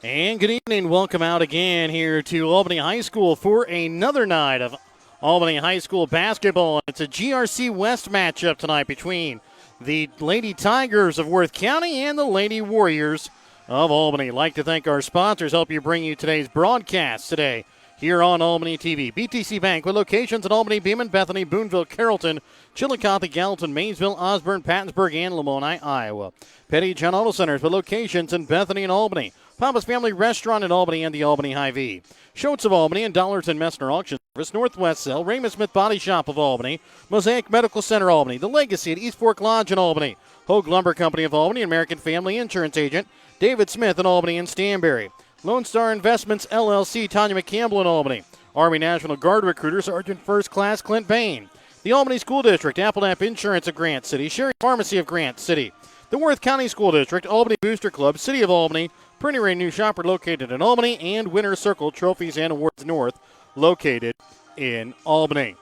And good evening. Welcome out again here to Albany High School for another night of Albany High School basketball. It's a GRC West matchup tonight between the Lady Tigers of Worth County and the Lady Warriors of Albany. I'd like to thank our sponsors, help you bring you today's broadcast today here on Albany TV. BTC Bank with locations in Albany, Beeman, Bethany, Boonville, Carrollton, Chillicothe, Gallatin, Maysville, Osborne, Pattonsburg, and Lamoni, Iowa. Petty John Auto Centers with locations in Bethany and Albany. Papa's Family Restaurant in Albany and the Albany Hy-Vee. Schultz of Albany and Dollars and Messner Auction Service. Northwest Cell, Raymond Smith Body Shop of Albany. Mosaic Medical Center Albany. The Legacy at East Fork Lodge in Albany. Hogue Lumber Company of Albany. American Family Insurance Agent David Smith in Albany and Stanberry. Lone Star Investments LLC, Tanya McCampbell in Albany. Army National Guard recruiter Sergeant First Class Clint Bain. The Albany School District, Appletamp Insurance of Grant City. Sherry Pharmacy of Grant City. The Worth County School District, Albany Booster Club, City of Albany. Printing Ray New Shopper located in Albany, and Winter Circle Trophies and Awards North located in Albany.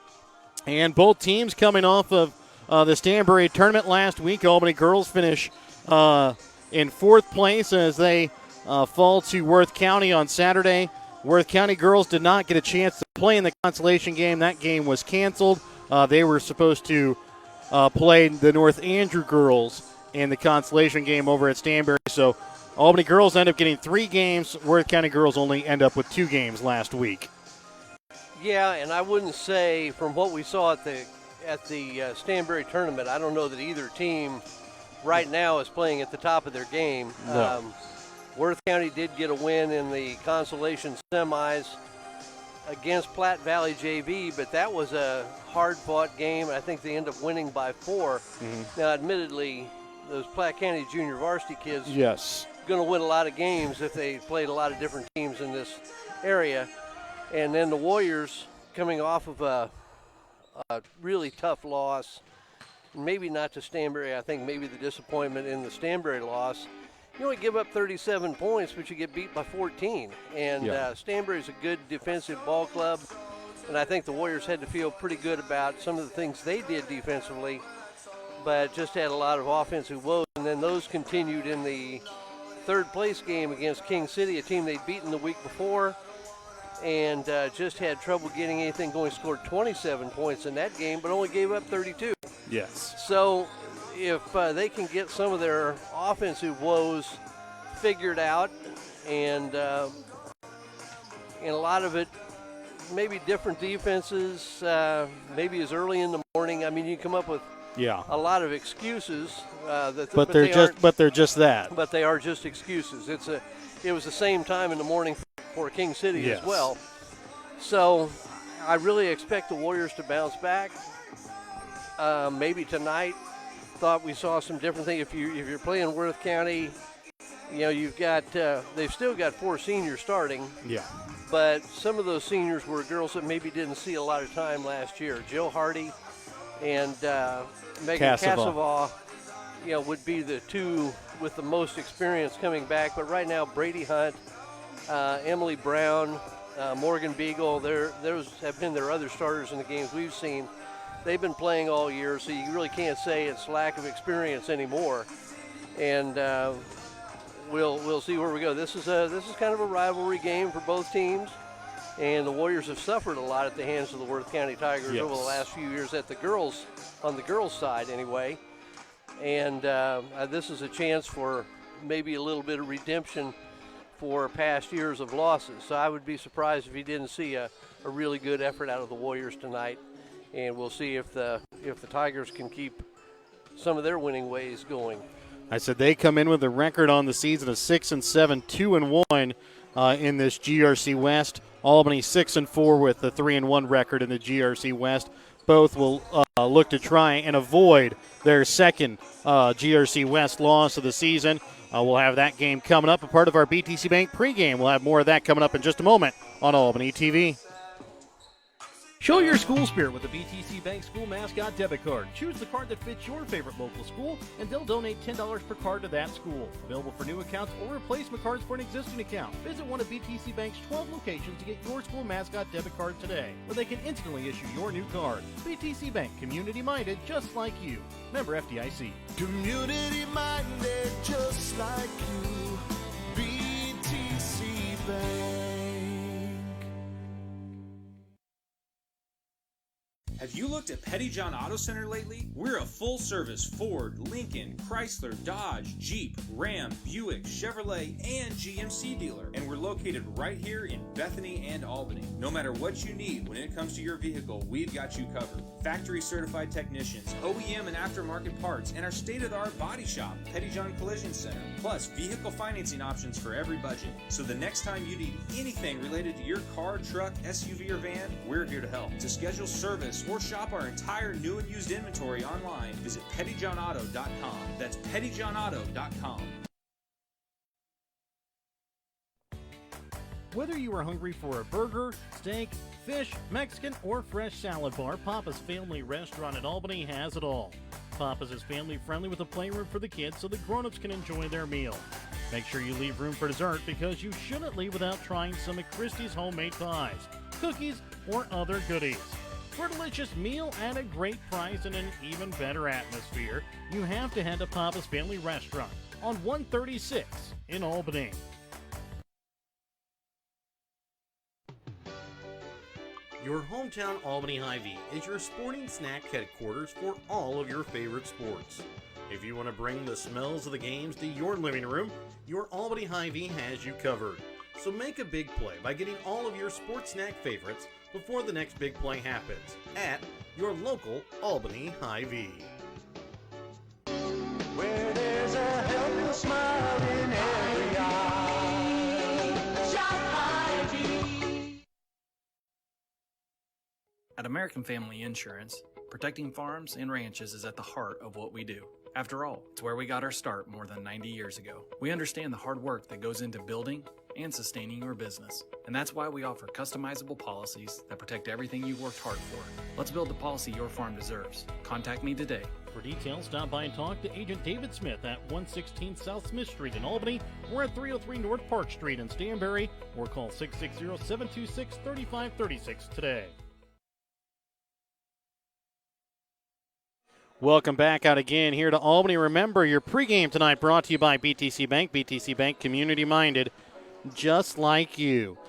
And both teams coming off of the Stanberry tournament last week. Albany girls finish in fourth place as they fall to Worth County on Saturday. Worth County girls did not get a chance to play in the consolation game. That game was canceled. They were supposed to play the North Andrew girls in the consolation game over at Stanberry. So Albany girls end up getting 3 games. Worth County girls only end up with 2 games last week. Yeah, and I wouldn't say from what we saw at the Stanberry tournament, I don't know that either team right now is playing at the top of their game. No. Worth County did get a win in the consolation semis against Platte Valley JV, but that was a hard-fought game. I think they ended up winning by 4. Mm-hmm. Now, admittedly, those Platte County junior varsity kids going to win a lot of games if they played a lot of different teams in this area. And then the Warriors coming off of a really tough loss, maybe not to Stanberry. I think maybe the disappointment in the Stanberry loss. You only give up 37 points, but you get beat by 14. And Stanberry's a good defensive ball club, and I think the Warriors had to feel pretty good about some of the things they did defensively, but just had a lot of offensive woes. And then those continued in the third-place game against King City, a team they'd beaten the week before, and just had trouble getting anything going. Scored 27 points in that game, but only gave up 32. Yes. So if they can get some of their offensive woes figured out, and a lot of it, maybe different defenses, maybe as early in the morning. I mean, you come up with a lot of excuses. But they're just that. But they are just excuses. It was the same time in the morning for King City as well. So I really expect the Warriors to bounce back. Maybe tonight. Thought we saw some different things. If you're playing Worth County, you've got they've still got 4 seniors starting. Yeah. But some of those seniors were girls that maybe didn't see a lot of time last year. Jill Hardy and Megan Cassavaugh, would be the 2 with the most experience coming back. But right now, Brady Hunt, Emily Brown, Morgan Beagle, those have been their other starters in the games we've seen. They've been playing all year, so you really can't say it's lack of experience anymore. And we'll see where we go. This is kind of a rivalry game for both teams, and the Warriors have suffered a lot at the hands of the Worth County Tigers over the last few years on the girls' side anyway. And this is a chance for maybe a little bit of redemption for past years of losses. So I would be surprised if you didn't see a really good effort out of the Warriors tonight. And we'll see if the Tigers can keep some of their winning ways going. I said they come in with a record on the season of 6-7, 2-1 in this GRC West. Albany 6-4 with a 3-1 record in the GRC West. Both will look to try and avoid their second GRC West loss of the season. We'll have that game coming up, a part of our BTC Bank pregame. We'll have more of that coming up in just a moment on Albany TV. Show your school spirit with the BTC Bank School Mascot Debit Card. Choose the card that fits your favorite local school, and they'll donate $10 per card to that school. Available for new accounts or replacement cards for an existing account. Visit one of BTC Bank's 12 locations to get your school mascot debit card today, where they can instantly issue your new card. BTC Bank, community-minded, just like you. Member FDIC. Community-minded, just like you. BTC Have you looked at Pettyjohn Auto Center lately? We're a full-service Ford, Lincoln, Chrysler, Dodge, Jeep, Ram, Buick, Chevrolet, and GMC dealer. And we're located right here in Bethany and Albany. No matter what you need when it comes to your vehicle, we've got you covered. Factory-certified technicians, OEM and aftermarket parts, and our state-of-the-art body shop, Pettyjohn Collision Center. Plus, vehicle financing options for every budget. So the next time you need anything related to your car, truck, SUV, or van, we're here to help. To schedule service or shop our entire new and used inventory online, visit pettyjohnauto.com. That's pettyjohnauto.com. Whether you are hungry for a burger, steak, fish, Mexican, or fresh salad bar, Papa's Family Restaurant in Albany has it all. Papa's is family friendly with a playroom for the kids so the grown-ups can enjoy their meal. Make sure you leave room for dessert because you shouldn't leave without trying some of Christie's homemade pies, cookies, or other goodies. For a delicious meal at a great price and an even better atmosphere, you have to head to Papa's Family Restaurant on 136 in Albany. Your hometown Albany Hy-Vee is your sporting snack headquarters for all of your favorite sports. If you want to bring the smells of the games to your living room, your Albany Hy-Vee has you covered. So make a big play by getting all of your sports snack favorites before the next big play happens at your local Albany Hy-Vee. Where there's a helpless smile in every eye. Shop Hy-Vee. At American Family Insurance, protecting farms and ranches is at the heart of what we do. After all, it's where we got our start more than 90 years ago. We understand the hard work that goes into building and sustaining your business, and that's why we offer customizable policies that protect everything you've worked hard for. Let's build the policy your farm deserves. Contact me today. For details, stop by and talk to Agent David Smith at 116 South Smith Street in Albany or at 303 North Park Street in Stanberry, or call 660-726-3536 today. Welcome back out again here to Albany. Remember, your pregame tonight brought to you by BTC Bank. BTC Bank, community-minded, just like you.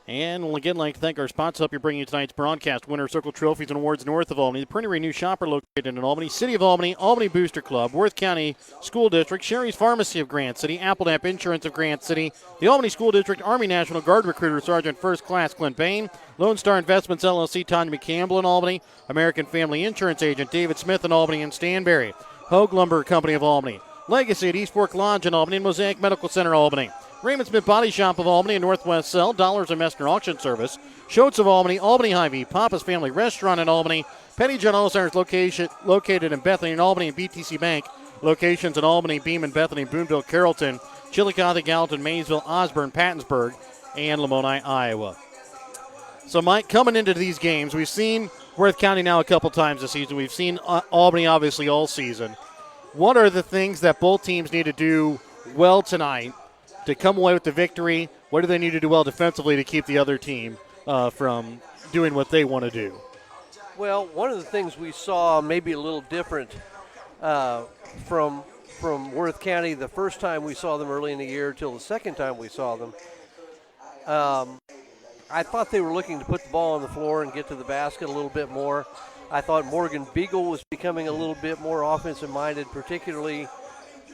And we'll again like to thank our sponsors. Help you bring you tonight's broadcast. Winner Circle Trophies and Awards north of Albany. The Printing Renew Shopper located in Albany. City of Albany, Albany Booster Club, Worth County School District, Sherry's Pharmacy of Grant City, Appledamp Insurance of Grant City, the Albany School District, Army National Guard Recruiter Sergeant First Class Clint Bain, Lone Star Investments LLC, Tanya McCampbell in Albany, American Family Insurance Agent David Smith in Albany and Stanberry, Hogue Lumber Company of Albany, Legacy at East Fork Lodge in Albany, and Mosaic Medical Center Albany. Raymond Smith Body Shop of Albany and Northwest Cell, Dollars and Messner Auction Service, Schultz of Albany, Albany Hy-Vee, Papa's Family Restaurant in Albany, Pettyjohn All-Stars located in Bethany and Albany, and BTC Bank locations in Albany, Beaman, Bethany, Boonville, Carrollton, Chillicothe, Gallatin, Maysville, Osborne, Pattonsburg, and Lamoni, Iowa. So, Mike, coming into these games, we've seen Worth County now a couple times this season. We've seen Albany, obviously, all season. What are the things that both teams need to do well tonight to come away with the victory? What do they need to do well defensively to keep the other team from doing what they want to do? Well, one of the things we saw maybe a little different from Worth County the first time we saw them early in the year till the second time we saw them, I thought they were looking to put the ball on the floor and get to the basket a little bit more. I thought Morgan Beagle was becoming a little bit more offensive-minded, particularly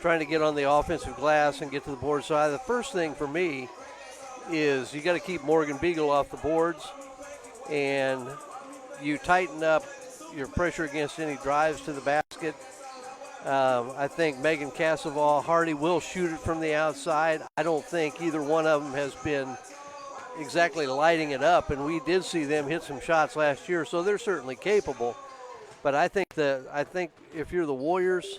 trying to get on the offensive glass and get to the board side. The first thing for me is you got to keep Morgan Beagle off the boards, and you tighten up your pressure against any drives to the basket. I think Megan Cassaval, Hardy will shoot it from the outside. I don't think either one of them has been exactly lighting it up, and we did see them hit some shots last year, so they're certainly capable. But I think if you're the Warriors,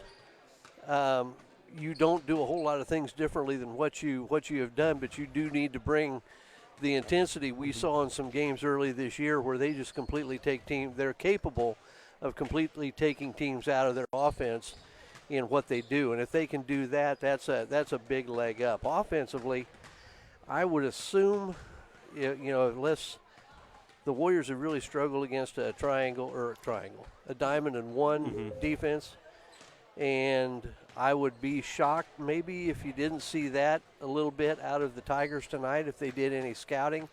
you don't do a whole lot of things differently than what you have done, but you do need to bring the intensity we saw in some games early this year where they just completely they're capable of completely taking teams out of their offense in what they do. And if they can do that, that's a big leg up. Offensively, I would assume, unless the Warriors have really struggled against a diamond and one defense, and I would be shocked maybe if you didn't see that a little bit out of the Tigers tonight if they did any scouting.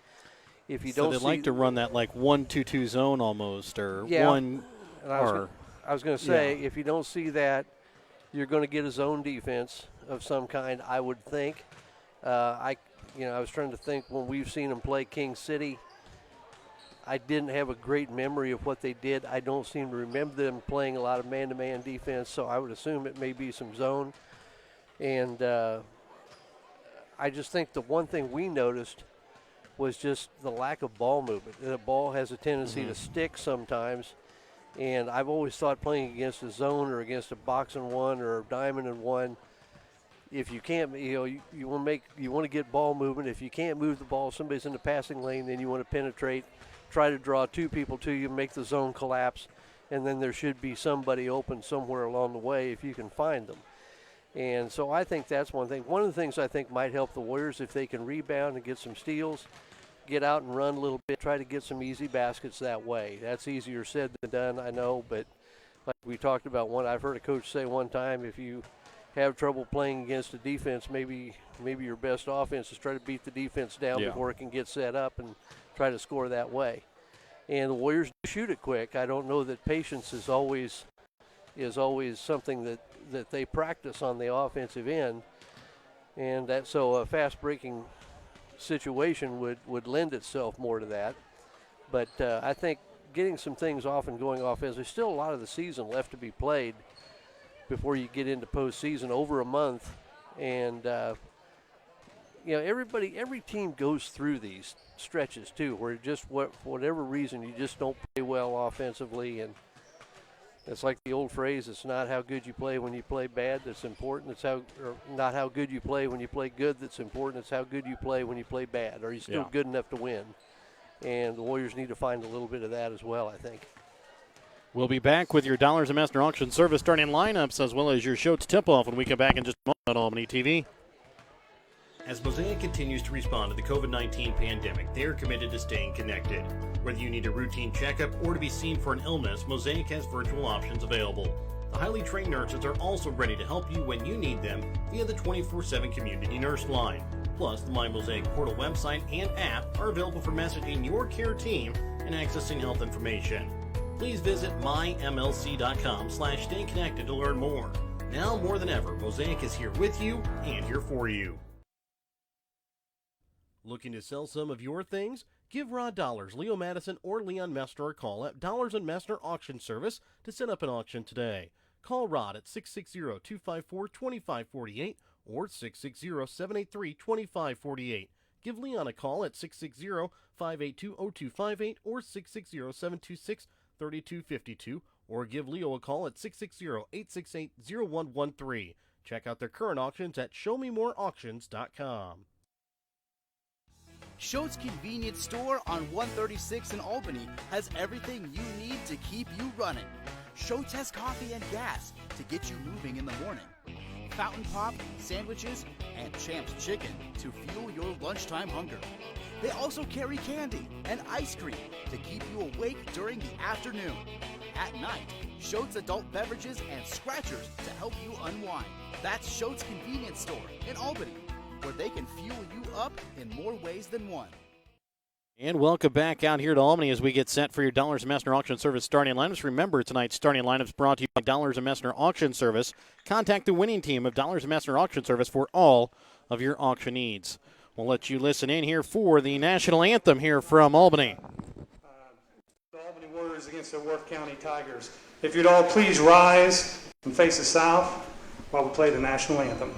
if you So don't they see, like to run that like 1-2-2 zone almost, or Yeah. one. and I was going to say, if you don't see that, you're going to get a zone defense of some kind, I would think. I was trying to think when we've seen them play King City. I didn't have a great memory of what they did. I don't seem to remember them playing a lot of man-to-man defense, so I would assume it may be some zone. And I just think the one thing we noticed was just the lack of ball movement. The ball has a tendency to stick sometimes, and I've always thought playing against a zone or against a box and one or a diamond and one, if you can't, you want to get ball movement. If you can't move the ball, somebody's in the passing lane, then you want to penetrate, try to draw two people to you, make the zone collapse, and then there should be somebody open somewhere along the way if you can find them. And so I think that's one thing. One of the things I think might help the Warriors if they can rebound and get some steals, get out and run a little bit, try to get some easy baskets that way. That's easier said than done, I know, but like we talked about, I've heard a coach say one time, if you have trouble playing against a defense, maybe your best offense is try to beat the defense down before it can get set up and try to score that way. And the Warriors shoot it quick. I don't know that patience is always something that they practice on the offensive end, and that so a fast breaking situation would lend itself more to that. But I think getting some things off and going off, as there's still a lot of the season left to be played before you get into postseason, over a month, and every team goes through these stretches too, where just for whatever reason you just don't play well offensively, and it's like the old phrase: it's not how good you play when you play bad that's important. It's not how good you play when you play good that's important. It's how good you play when you play bad. Are you still good enough to win? And the Warriors need to find a little bit of that as well, I think. We'll be back with your Dollars and Master Auction Service starting lineups as well as your show to tip-off when we come back in just a moment on Albany TV. As Mosaic continues to respond to the COVID-19 pandemic, they are committed to staying connected. Whether you need a routine checkup or to be seen for an illness, Mosaic has virtual options available. The highly trained nurses are also ready to help you when you need them via the 24/7 Community Nurse Line. Plus, the My Mosaic Portal website and app are available for messaging your care team and accessing health information. Please visit mymlc.com/stay connected to learn more. Now more than ever, Mosaic is here with you and here for you. Looking to sell some of your things? Give Rod Dollars, Leo Madison, or Leon Mester a call at Dollars and Mester Auction Service to set up an auction today. Call Rod at 660-254-2548 or 660-783-2548. Give Leon a call at 660-582-0258 or 660-726-3252, or give Leo a call at 660-868-0113. Check out their current auctions at showmemoreauctions.com. Schultz Convenience Store on 136 in Albany has everything you need to keep you running. Schultz has coffee and gas to get you moving in the morning. Fountain Pop, sandwiches, and Champ's Chicken to fuel your lunchtime hunger. They also carry candy and ice cream to keep you awake during the afternoon. At night, Schultz adult beverages and scratchers to help you unwind. That's Schultz Convenience Store in Albany, where they can fuel you up in more ways than one. And welcome back out here to Albany as we get set for your Dollars and Messner Auction Service starting lineups. Remember, tonight's starting lineups brought to you by Dollars and Messner Auction Service. Contact the winning team of Dollars and Messner Auction Service for all of your auction needs. We'll let you listen in here for the national anthem here from Albany. The Albany Warriors against the Worth County Tigers. If you'd all please rise and face the south while we play the national anthem.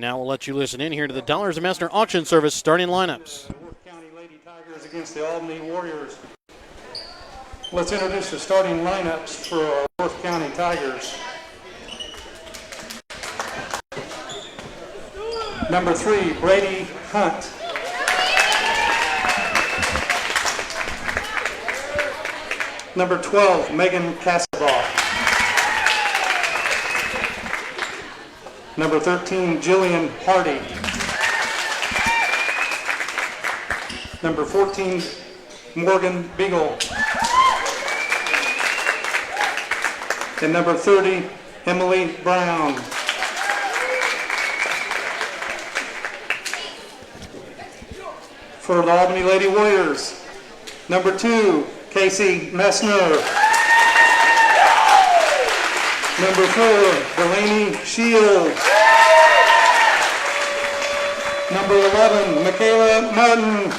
And now we'll let you listen in here to the Dollars a Master auction service starting lineups. Worth County Lady Tigers against the Albany Warriors. Let's introduce the starting lineups for our Worth County Tigers. Number 3, Brady Hunt. Number 12, Megan Casabal. Number 13, Jillian Hardy. Number 14, Morgan Beagle. And number 30, Emily Brown. For the Albany Lady Warriors, number 2, Casey Messner. Number 4, Delaney Shields. Number 11, Michaela Martin.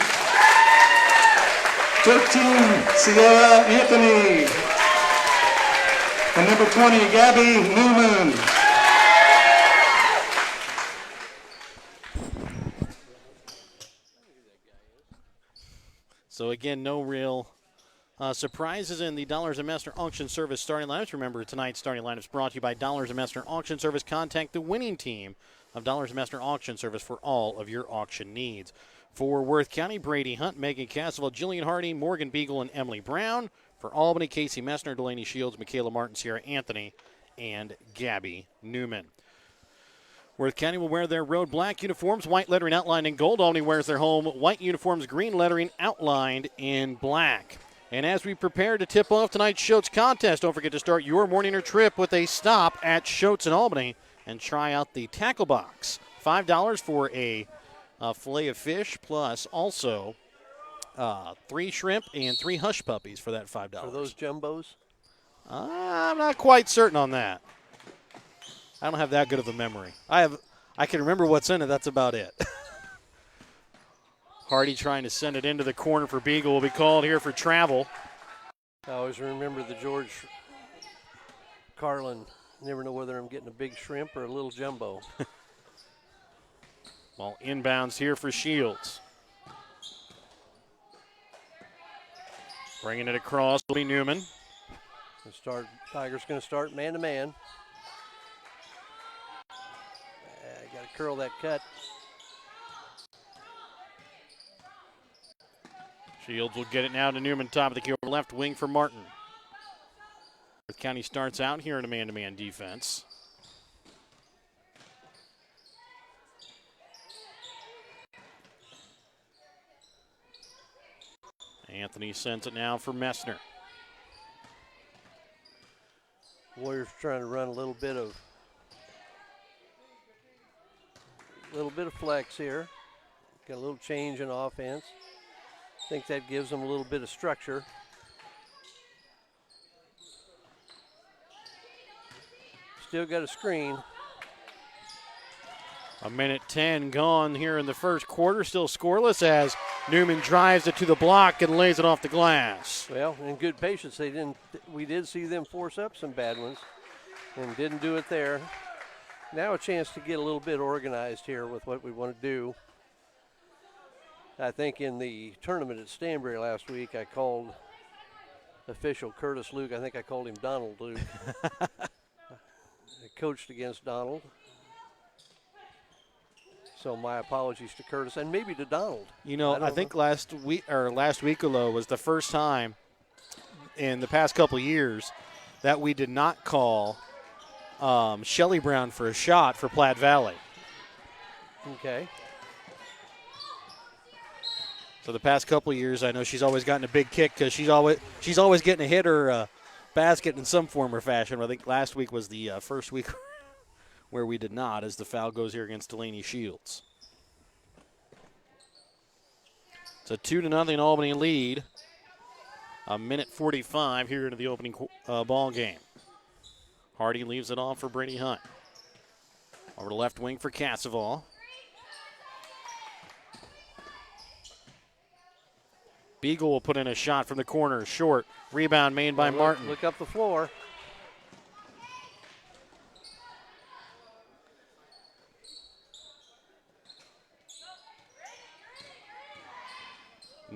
13, Sierra Anthony. And number 20, Gabby Newman. So again, no real surprises in the Dollars a Master Auction Service starting lineups. Remember, tonight's starting lineups brought to you by Dollars a Master Auction Service. Contact the winning team of Dollars a Master Auction Service for all of your auction needs. For Worth County, Brady Hunt, Megan Castle, Jillian Hardy, Morgan Beagle, and Emily Brown. For Albany, Casey Messner, Delaney Shields, Michaela Martin, Sierra Anthony, and Gabby Newman. Worth County will wear their road black uniforms, white lettering outlined in gold. Albany wears their home white uniforms, green lettering outlined in black. And as we prepare to tip off tonight's Shoats contest, don't forget to start your morning or trip with a stop at Shoats in Albany and try out the tackle box. $5 for a fillet of fish, plus also 3 shrimp and 3 hush puppies for that $5. Are those jumbos? I'm not quite certain on that. I don't have that good of a memory. I can remember what's in it. That's about it. Hardy trying to send it into the corner for Beagle. Will be called here for travel. I always remember the George Carlin. Never know whether I'm getting a big shrimp or a little jumbo. Ball inbounds here for Shields. Bringing it across will be Newman. Tigers going to start man-to-man. Got to curl that cut. Shields will get it now to Newman, top of the key over left wing for Martin. Worth County starts out here in a man-to-man defense. Anthony sends it now for Messner. Warriors trying to run a little bit of flex here. Got a little change in offense. I think that gives them a little bit of structure. Still got a screen. A minute 10 gone here in the first quarter. Still scoreless as Newman drives it to the block and lays it off the glass. Well, in good patience, we did see them force up some bad ones and didn't do it there. Now a chance to get a little bit organized here with what we want to do. I think in the tournament at Stanbury last week, I called official Curtis Luke. I think I called him Donald Luke. I coached against Donald. So my apologies to Curtis and maybe to Donald. You know, I think last week was the first time in the past couple of years that we did not call Shelly Brown for a shot for Platte Valley. Okay. So the past couple of years, I know she's always gotten a big kick because she's always getting a hit or basket in some form or fashion. But I think last week was the first week where we did not, as the foul goes here against Delaney Shields. It's a 2-0 Albany lead. A minute 45 here into the opening ball game. Hardy leaves it off for Brady Hunt. Over to left wing for Casseval. Beagle will put in a shot from the corner, short. Rebound made by Martin. Look up the floor.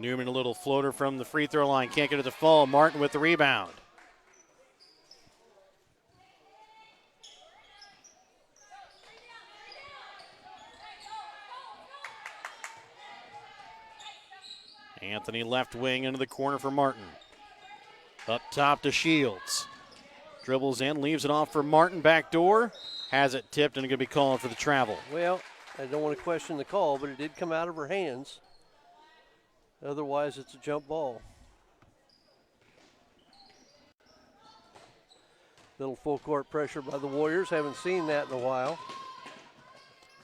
Newman, a little floater from the free throw line. Can't get it to fall. Martin with the rebound. Anthony left wing into the corner for Martin. Up top to Shields. Dribbles in, leaves it off for Martin. Back door. Has it tipped and going to be called for the travel. Well, I don't want to question the call, but it did come out of her hands. Otherwise, it's a jump ball. Little full court pressure by the Warriors. Haven't seen that in a while.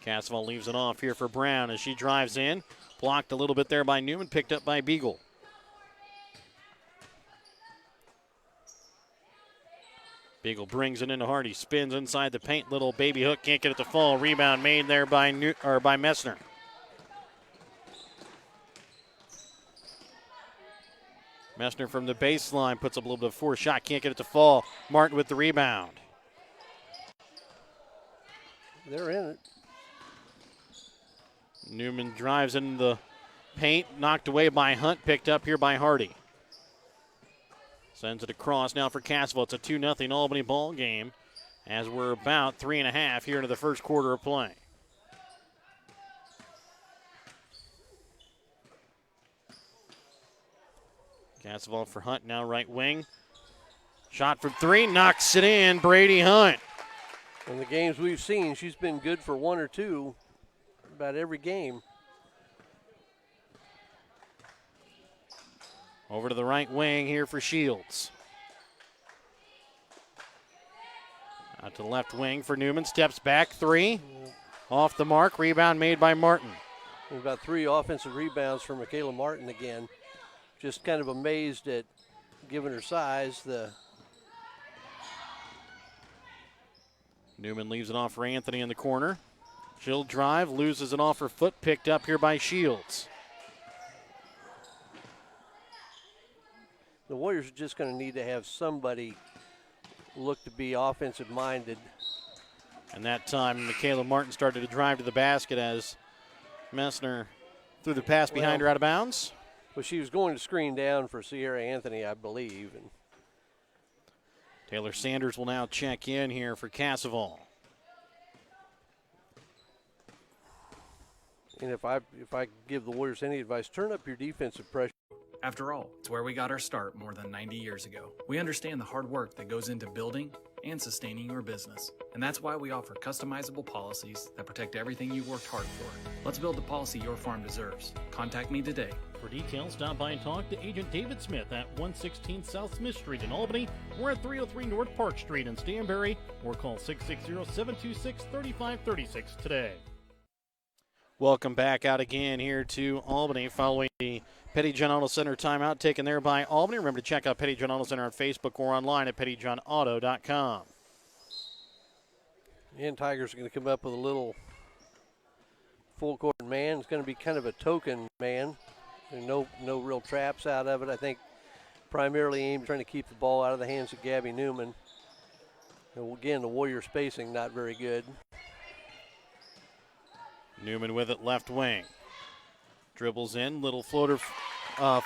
Casval leaves it off here for Brown as she drives in. Blocked a little bit there by Newman, picked up by Beagle. Beagle brings it into Hardy, spins inside the paint, little baby hook, can't get it to fall. Rebound made there by by Messner. Messner from the baseline puts up a little bit of force shot, can't get it to fall. Martin with the rebound. They're in it. Newman drives in the paint, knocked away by Hunt, picked up here by Hardy. Sends it across now for Casval. It's a 2-0 Albany ball game as we're about 3.5 here into the first quarter of play. Casval for Hunt now right wing. Shot from three, knocks it in, Brady Hunt. In the games we've seen, she's been good for one or two about every game. Over to the right wing here for Shields. Out to the left wing for Newman. Steps back, three. Off the mark. Rebound made by Martin. We've got 3 offensive rebounds from Michaela Martin again. Just kind of amazed at, given her size, Newman leaves it off for Anthony in the corner. She'll drive, loses it off her foot, picked up here by Shields. the Warriors are just going to need to have somebody look to be offensive minded. And that time, Michaela Martin started to drive to the basket as Messner threw the pass behind her out of bounds. Well, she was going to screen down for Sierra Anthony, I believe. And Taylor Sanders will now check in here for Casval. And if I give the Warriors any advice, turn up your defensive pressure. After all, it's where we got our start more than 90 years ago. We understand the hard work that goes into building and sustaining your business. And that's why we offer customizable policies that protect everything you've worked hard for. Let's build the policy your farm deserves. Contact me today. For details, stop by and talk to Agent David Smith at 116 South Smith Street in Albany, or at 303 North Park Street in Stanberry, or call 660-726-3536 today. Welcome back out again here to Albany following the Petty John Auto Center timeout taken there by Albany. Remember to check out Petty John Auto Center on Facebook or online at pettyjohnauto.com. And Tigers are going to come up with a little full court man. It's going to be kind of a token man. There's no real traps out of it. I think primarily aimed trying to keep the ball out of the hands of Gabby Newman. And again, the Warrior spacing not very good. Newman with it left wing. Dribbles in, little floater,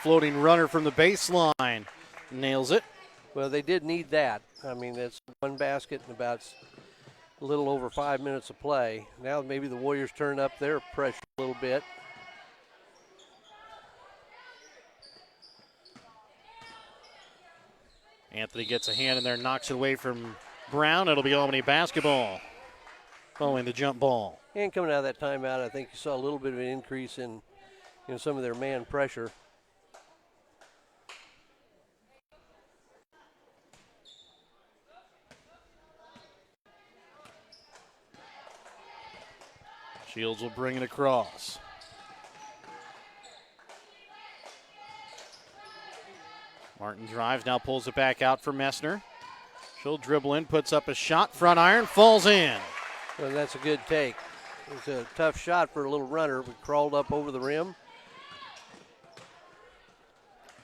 floating runner from the baseline. Nails it. Well, they did need that. I mean, that's one basket in about a little over 5 minutes of play. Now maybe the Warriors turn up their pressure a little bit. Anthony gets a hand in there, knocks it away from Brown. It'll be Albany basketball following the jump ball. And coming out of that timeout, I think you saw a little bit of an increase in some of their man pressure. Shields will bring it across. Martin drives, now pulls it back out for Messner. She'll dribble in, puts up a shot, front iron, falls in. Well, that's a good take. It's a tough shot for a little runner, but crawled up over the rim.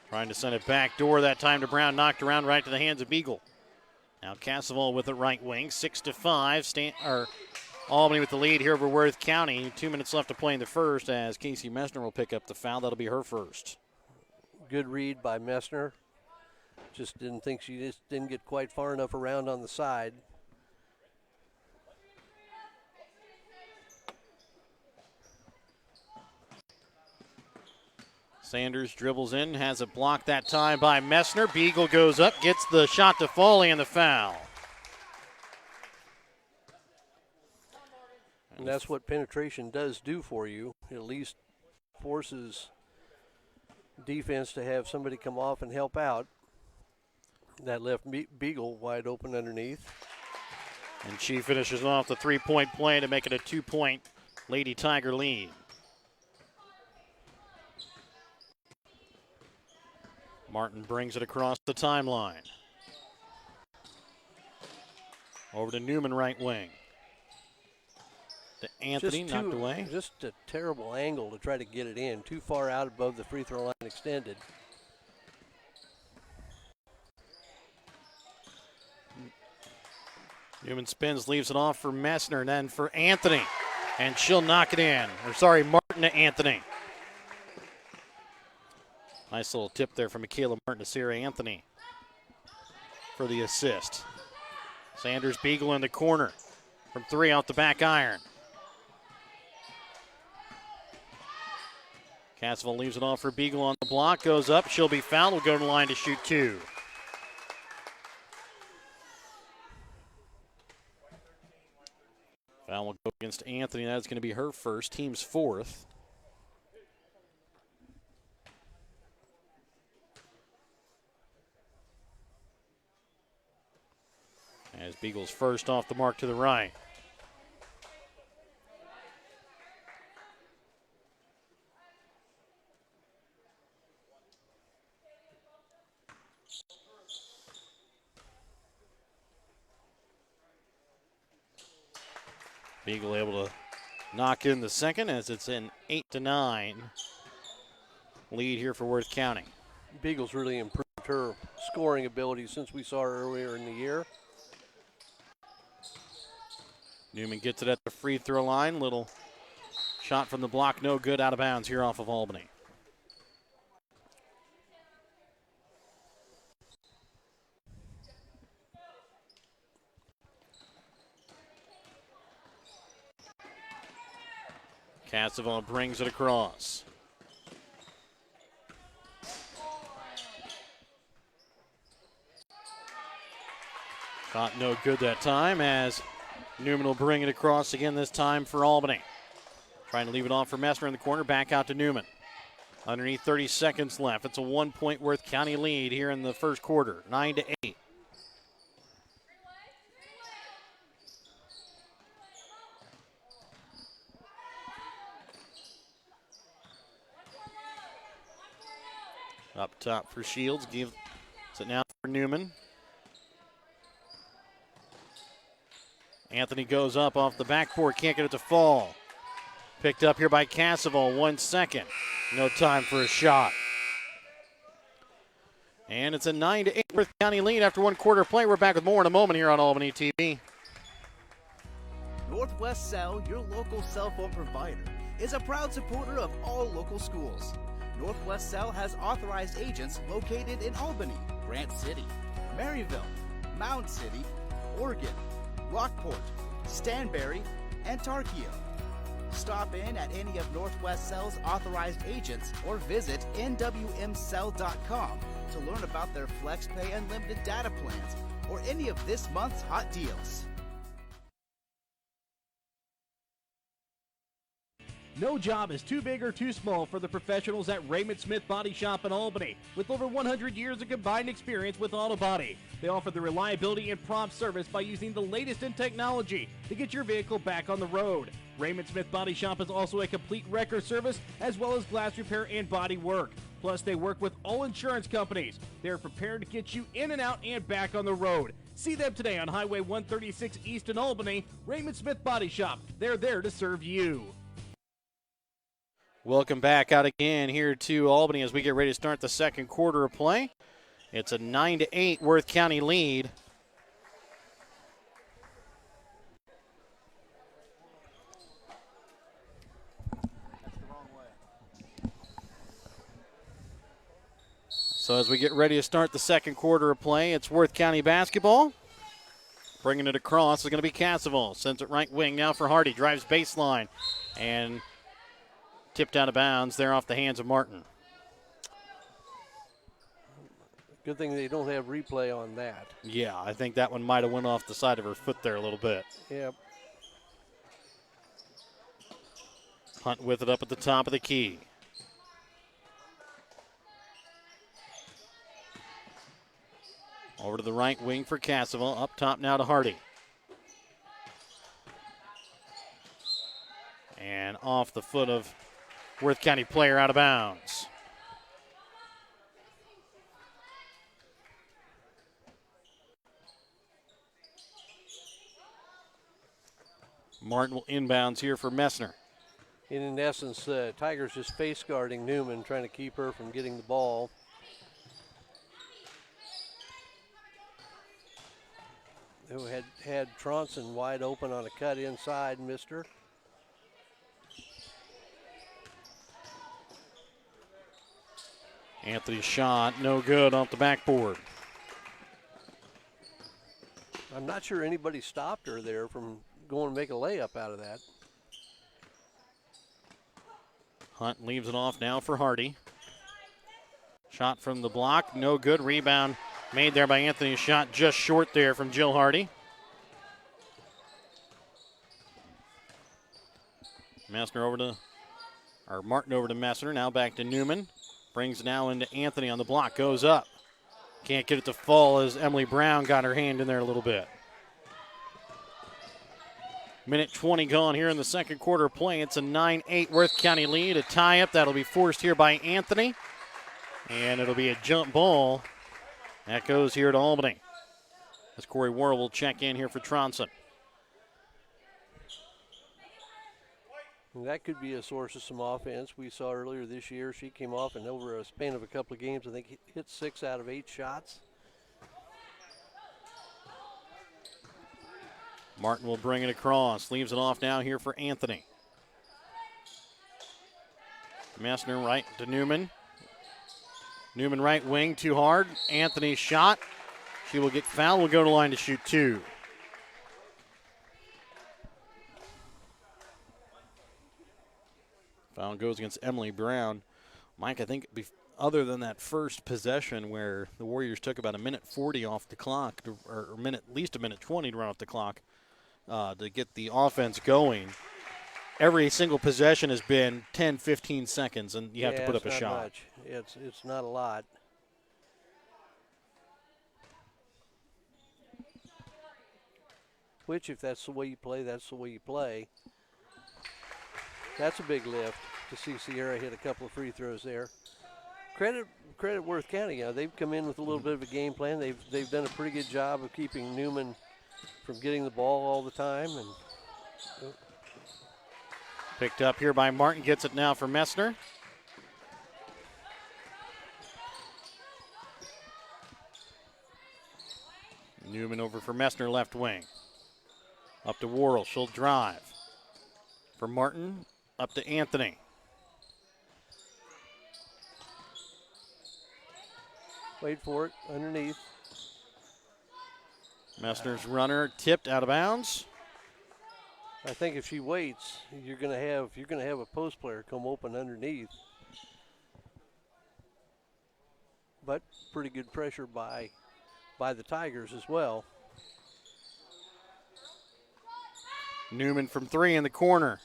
Trying to send it back door that time to Brown, knocked around right to the hands of Beagle. Now Casval with the right wing, 6-5. Albany with the lead here over Worth County. 2 minutes left to play in the first as Casey Messner will pick up the foul. That'll be her first. Good read by Messner. Just didn't think she just didn't get quite far enough around on the side. Sanders dribbles in, has it blocked that time by Messner. Beagle goes up, gets the shot to Foley and the foul. And that's what penetration does do for you. It at least forces defense to have somebody come off and help out. That left Beagle wide open underneath. And she finishes off the three-point play to make it a 2-point Lady Tiger lead. Martin brings it across the timeline. Over to Newman, right wing. To Anthony, knocked away. Just a terrible angle to try to get it in. Too far out above the free throw line extended. Newman spins, leaves it off for Messner, and then for Anthony. And she'll knock it in. Or sorry, Martin to Anthony. Nice little tip there from Michaela Martin to Sarah Anthony for the assist. Sanders Beagle in the corner from three off the back iron. Cassville leaves it off for Beagle on the block, goes up, she'll be fouled, will go to the line to shoot two. Foul will go against Anthony, that's going to be her first, team's fourth. As Beagle's first off the mark to the right. Beagle able to knock in the second as it's an 8-9 lead here for Worth County. Beagle's really improved her scoring ability since we saw her earlier in the year. Newman gets it at the free throw line. Little shot from the block, no good, out of bounds here off of Albany. Cassavon brings it across. Shot no good that time as Newman will bring it across again this time for Albany. Trying to leave it off for Messner in the corner, back out to Newman. Underneath 30 seconds left. It's a 1-point Worth County lead here in the first quarter, 9-8. Up top for Shields, gives it now for Newman. Anthony goes up off the backboard, can't get it to fall. Picked up here by Cassaville, 1 second. No time for a shot. And it's a 9-8 Worth County lead after 1 quarter play. We're back with more in a moment here on Albany TV. Northwest Cell, your local cell phone provider, is a proud supporter of all local schools. Northwest Cell has authorized agents located in Albany, Grant City, Maryville, Mound City, Oregon, Rockport, Stanberry, and Tarkio. Stop in at any of Northwest Cell's authorized agents or visit nwmcell.com to learn about their FlexPay unlimited data plans or any of this month's hot deals. No job is too big or too small for the professionals at Raymond Smith Body Shop in Albany. With over 100 years of combined experience with auto body, they offer the reliability and prompt service by using the latest in technology to get your vehicle back on the road. Raymond Smith Body Shop is also a complete wrecker service as well as glass repair and body work. Plus, they work with all insurance companies. They're prepared to get you in and out and back on the road. See them today on Highway 136 East in Albany. Raymond Smith Body Shop. They're there to serve you. Welcome back out again here to Albany as we get ready to start the second quarter of play. It's a 9-8 Worth County lead. So as we get ready to start the second quarter of play, it's Worth County basketball. Bringing it across is going to be Cassavell. Sends it right wing now for Hardy. Drives baseline and tipped out of bounds there off the hands of Martin. Good thing they don't have replay on that. Yeah, I think that one might have went off the side of her foot there a little bit. Yep. Hunt with it up at the top of the key. Over to the right wing for Cassavell. Up top now to Hardy. And off the foot of Worth County player out of bounds. Martin will inbounds here for Messner. And in essence, Tigers just face guarding Newman, trying to keep her from getting the ball. Who had Tronson wide open on a cut inside, missed her. Anthony's shot, no good off the backboard. I'm not sure anybody stopped her there from going to make a layup out of that. Hunt leaves it off now for Hardy. Shot from the block, no good. Rebound made there by Anthony. Shot just short there from Jill Hardy. Martin over to Messner. Now back to Newman. Brings now into Anthony on the block. Goes up. Can't get it to fall as Emily Brown got her hand in there a little bit. Minute 20 gone here in the second quarter of play. It's a 9-8 Worth County lead. A tie-up that'll be forced here by Anthony. And it'll be a jump ball. That goes here to Albany. As Corey Worrell will check in here for Tronson. And that could be a source of some offense. We saw earlier this year she came off and over a span of a couple of games, I think hit 6 out of 8 shots. Martin will bring it across. Leaves it off now here for Anthony. Messner right to Newman. Newman right wing, too hard. Anthony's shot. She will get fouled. Will go to line to shoot 2. Foul goes against Emily Brown. Mike, I think other than that first possession where the Warriors took about a minute 40 off the clock, or at least a minute 20 to run off the clock to get the offense going, every single possession has been 10, 15 seconds, and you have to put up a shot. Much. It's not a lot. Which, if that's the way you play, that's the way you play. That's a big lift to see Sierra hit a couple of free throws there. Credit Worth County. They've come in with a little bit of a game plan. They've done a pretty good job of keeping Newman from getting the ball all the time. And picked up here by Martin. Gets it now for Messner. Newman over for Messner, left wing. Up to Worrell. She'll drive. For Martin, up to Anthony. Wait for it, underneath. Messner's runner tipped out of bounds. I think if she waits, you're gonna have a post player come open underneath. But pretty good pressure by the Tigers as well. Newman from 3 in the corner.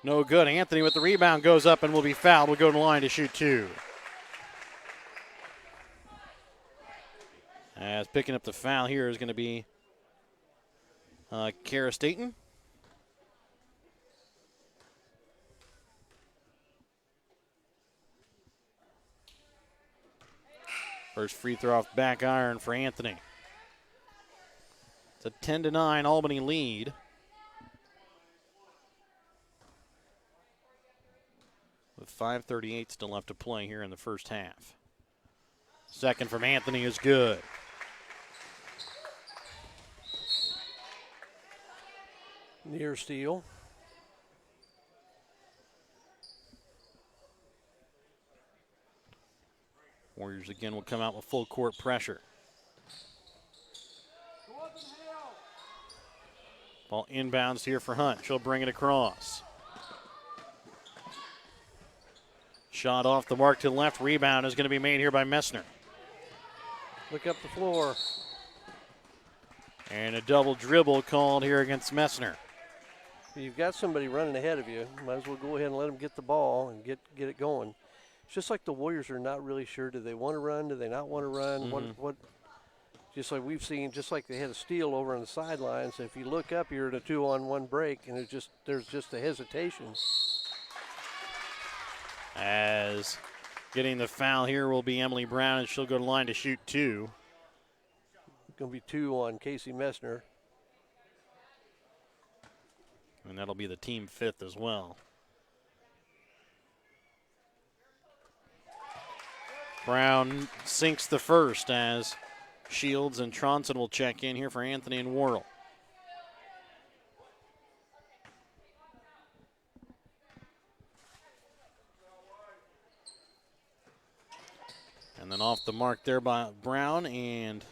No good. Anthony with the rebound goes up and will be fouled. Will go to the line to shoot 2. As picking up the foul here is going to be Kara Staten. First free throw off back iron for Anthony. It's a 10-9 Albany lead. With 5:38 still left to play here in the first half. Second from Anthony is good. Near steal. Warriors again will come out with full court pressure. Ball inbounds here for Hunt. She'll bring it across. Shot off the mark to the left. Rebound is going to be made here by Messner. Look up the floor. And a double dribble called here against Messner. You've got somebody running ahead of you. Might as well go ahead and let them get the ball and get it going. It's just like the Warriors are not really sure. Do they want to run? Do they not want to run? What? Just like we've seen, just like they had a steal over on the sidelines. If you look up, you're at a 2-on-1 break, and there's just a hesitation. As getting the foul here will be Emily Brown, and she'll go to line to shoot 2. Going to be 2 on Casey Messner. And that'll be the team 5th as well. Brown sinks the first as Shields and Tronson will check in here for Anthony and Worrell. And then off the mark there by Brown, and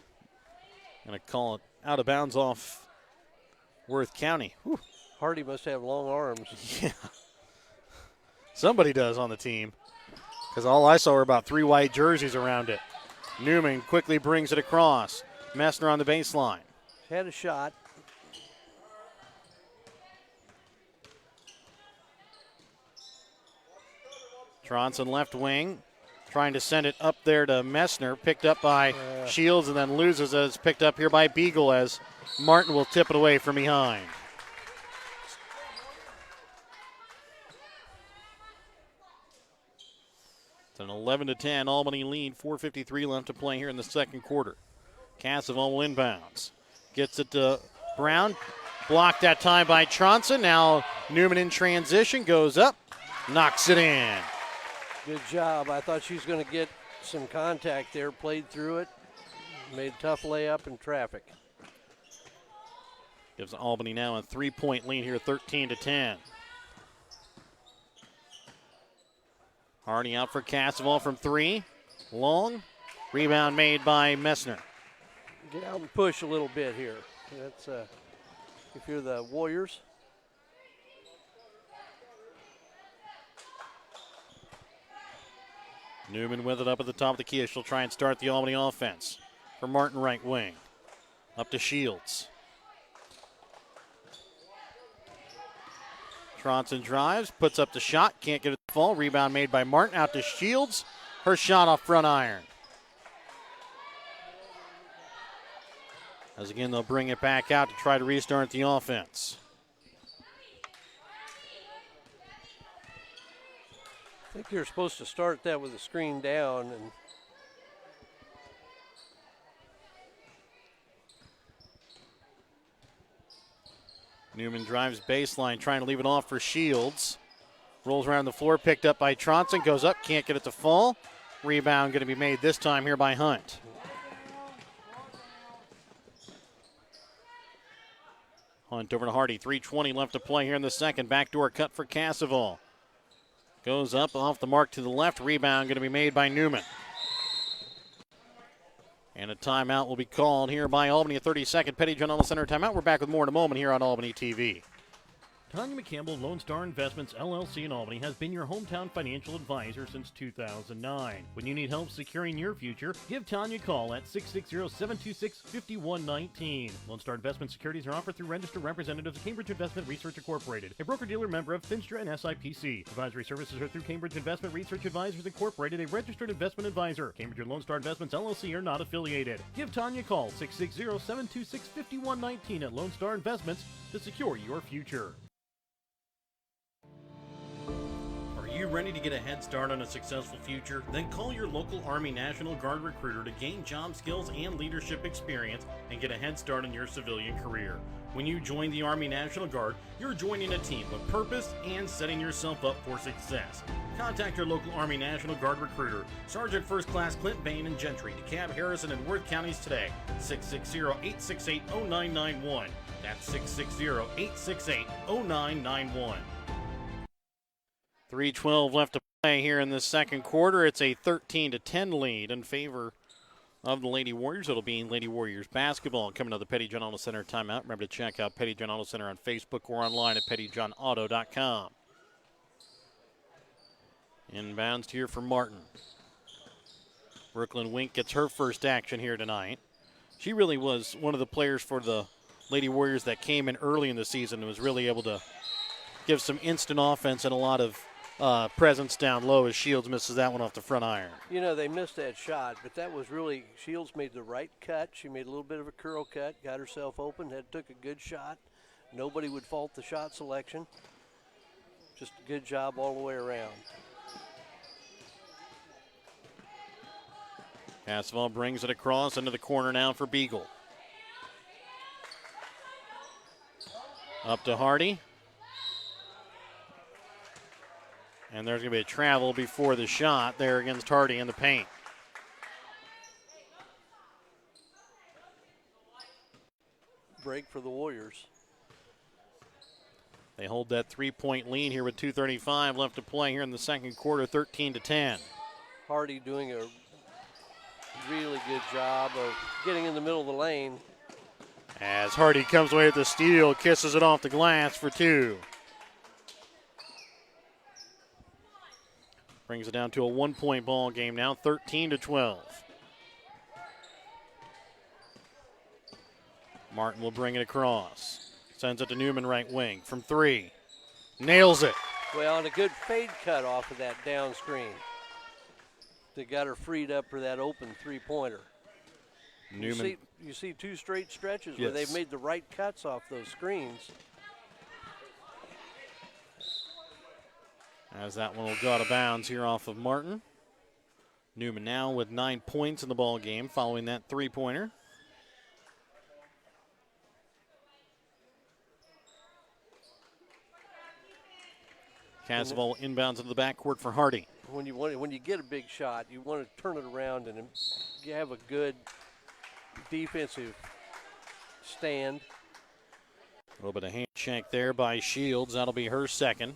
going to call it out of bounds off Worth County. Whew. Hardy must have long arms. Yeah. Somebody does on the team, because all I saw were about 3 white jerseys around it. Newman quickly brings it across. Messner on the baseline. Had a shot. Tronson left wing, trying to send it up there to Messner. Picked up by Shields and then loses as picked up here by Beagle as Martin will tip it away from behind. It's an 11-10 Albany lead. 4:53 left to play here in the second quarter. Cassavant will inbounds. Gets it to Brown. Blocked that time by Tronson. Now Newman in transition. Goes up. Knocks it in. Good job. I thought she was going to get some contact there. Played through it. Made a tough layup in traffic. Gives Albany now a 3-point lead here, 13-10. Hardy out for Cassavant from 3. Long. Rebound made by Messner. Get out and push a little bit here. That's if you're the Warriors. Newman with it up at the top of the key. She'll try and start the Albany offense. For Martin right wing. Up to Shields. Tronson drives, puts up the shot, can't get it to fall. Rebound made by Martin, out to Shields. Her shot off front iron. As again, they'll bring it back out to try to restart the offense. I think you're supposed to start that with a screen down. And Newman drives baseline, trying to leave it off for Shields. Rolls around the floor, picked up by Tronson, goes up, can't get it to fall. Rebound going to be made this time here by Hunt. Hunt over to Hardy, 3:20 left to play here in the second. Backdoor cut for Cassavant. Goes up off the mark to the left. Rebound going to be made by Newman. And a timeout will be called here by Albany. A 30-second Petty John Ellis Center timeout. We're back with more in a moment here on Albany TV. Tanya McCampbell, Lone Star Investments, LLC in Albany, has been your hometown financial advisor since 2009. When you need help securing your future, give Tanya a call at 660-726-5119. Lone Star Investment securities are offered through registered representatives of Cambridge Investment Research Incorporated, a broker-dealer member of FINSTRA and SIPC. Advisory services are through Cambridge Investment Research Advisors Incorporated, a registered investment advisor. Cambridge and Lone Star Investments, LLC are not affiliated. Give Tanya a call, 660-726-5119 at Lone Star Investments to secure your future. Are you ready to get a head start on a successful future? Then call your local Army National Guard recruiter to gain job skills and leadership experience and get a head start in your civilian career. When you join the Army National Guard, you're joining a team with purpose and setting yourself up for success. Contact your local Army National Guard recruiter, Sergeant First Class Clint Bain and Gentry, DeKalb, Harrison, and Worth counties today. 660-868-0991. That's 660-868-0991. 3:12 left to play here in the second quarter. It's a 13-10 lead in favor of the Lady Warriors. It'll be Lady Warriors basketball coming to the Petty John Auto Center timeout. Remember to check out Petty John Auto Center on Facebook or online at pettyjohnauto.com. Inbounds here for Martin. Brooklyn Wink gets her first action here tonight. She really was one of the players for the Lady Warriors that came in early in the season and was really able to give some instant offense and a lot of presence down low as Shields misses that one off the front iron. You know, they missed that shot, but that was really, Shields made the right cut. She made a little bit of a curl cut, got herself open, took a good shot. Nobody would fault the shot selection. Just a good job all the way around. Casval brings it across into the corner now for Beagle. Up to Hardy. And there's going to be a travel before the shot there against Hardy in the paint. Break for the Warriors. They hold that 3-point lead here with 2:35 left to play here in the second quarter, 13-10. Hardy doing a really good job of getting in the middle of the lane. As Hardy comes away with the steal, kisses it off the glass for two. Brings it down to a 1-point ball game now, 13-12. Martin will bring it across. Sends it to Newman right wing from three. Nails it. Well, and a good fade cut off of that down screen. They got her freed up for that open three-pointer. Newman. You see two straight stretches where they've made the right cuts off those screens. As that one will go out of bounds here off of Martin. Newman now with 9 points in the ball game following that three-pointer. Casval inbounds into the backcourt for Hardy. When you get a big shot, you want to turn it around and you have a good defensive stand. A little bit of hand check there by Shields. That'll be her second.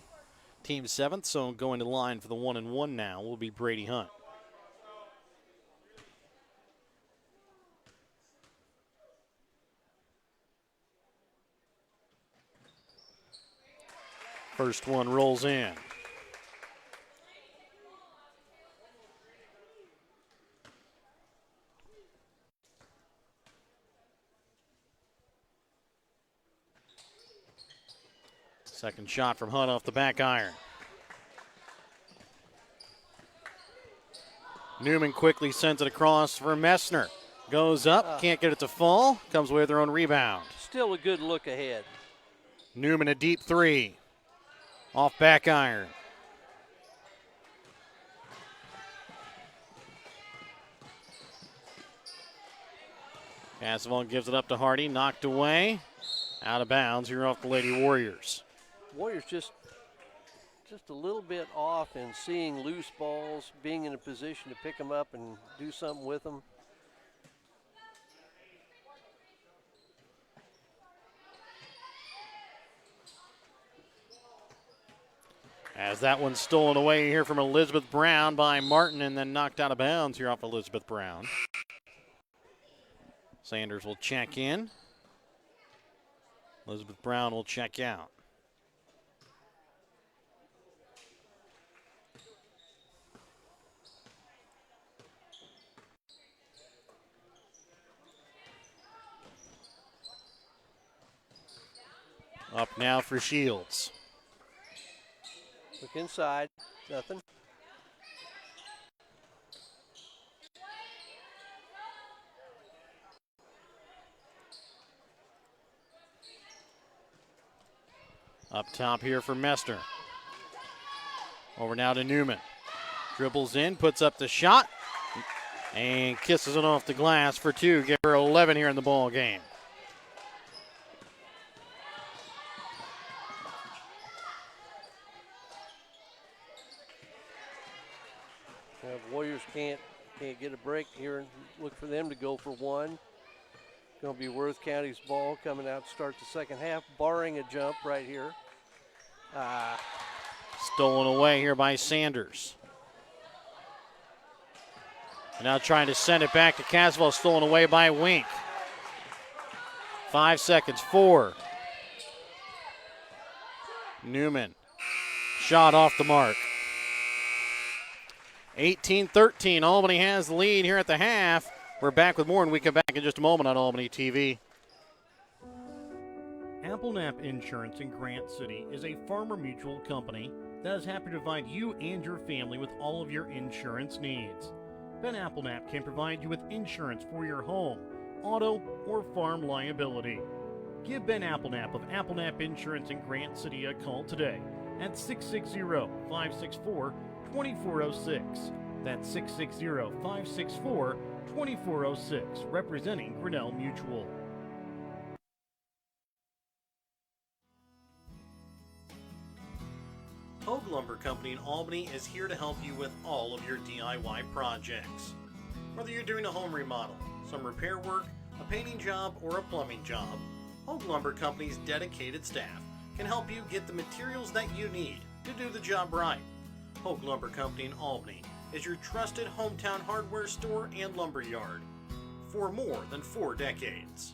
Team seventh, so going to line for the 1-and-1 now will be Brady Hunt. First one rolls in. Second shot from Hunt off the back iron. Newman quickly sends it across for Messner. Goes up, can't get it to fall. Comes away with their own rebound. Still a good look ahead. Newman a deep three. Off back iron. Casval gives it up to Hardy. Knocked away. Out of bounds here off the Lady Warriors. Warriors just a little bit off in seeing loose balls, being in a position to pick them up and do something with them. As that one's stolen away here from Elizabeth Brown by Martin and then knocked out of bounds here off Elizabeth Brown. Sanders will check in. Elizabeth Brown will check out. Up now for Shields. Look inside, nothing. Up top here for Messner. Over now to Newman. Dribbles in, puts up the shot, and kisses it off the glass for two. Give her 11 here in the ball game. Warriors can't get a break here and look for them to go for one. Going to be Worth County's ball coming out to start the second half, barring a jump right here. Stolen away here by Sanders. Now trying to send it back to Caswell, stolen away by Wink. 5 seconds, 4. Newman, shot off the mark. 18-13, Albany has the lead here at the half. We're back with more, and we come back in just a moment on Albany TV. Applenap Insurance in Grant City is a farmer mutual company that is happy to provide you and your family with all of your insurance needs. Ben Applenap can provide you with insurance for your home, auto, or farm liability. Give Ben Applenap of Applenap Insurance in Grant City a call today at 660-564-2406. That's 660-564-2406, representing Grinnell Mutual. Hogue Lumber Company in Albany is here to help you with all of your DIY projects. Whether you're doing a home remodel, some repair work, a painting job, or a plumbing job, Hogue Lumber Company's dedicated staff can help you get the materials that you need to do the job right. Hogue Lumber Company in Albany is your trusted hometown hardware store and lumber yard for more than 4 decades.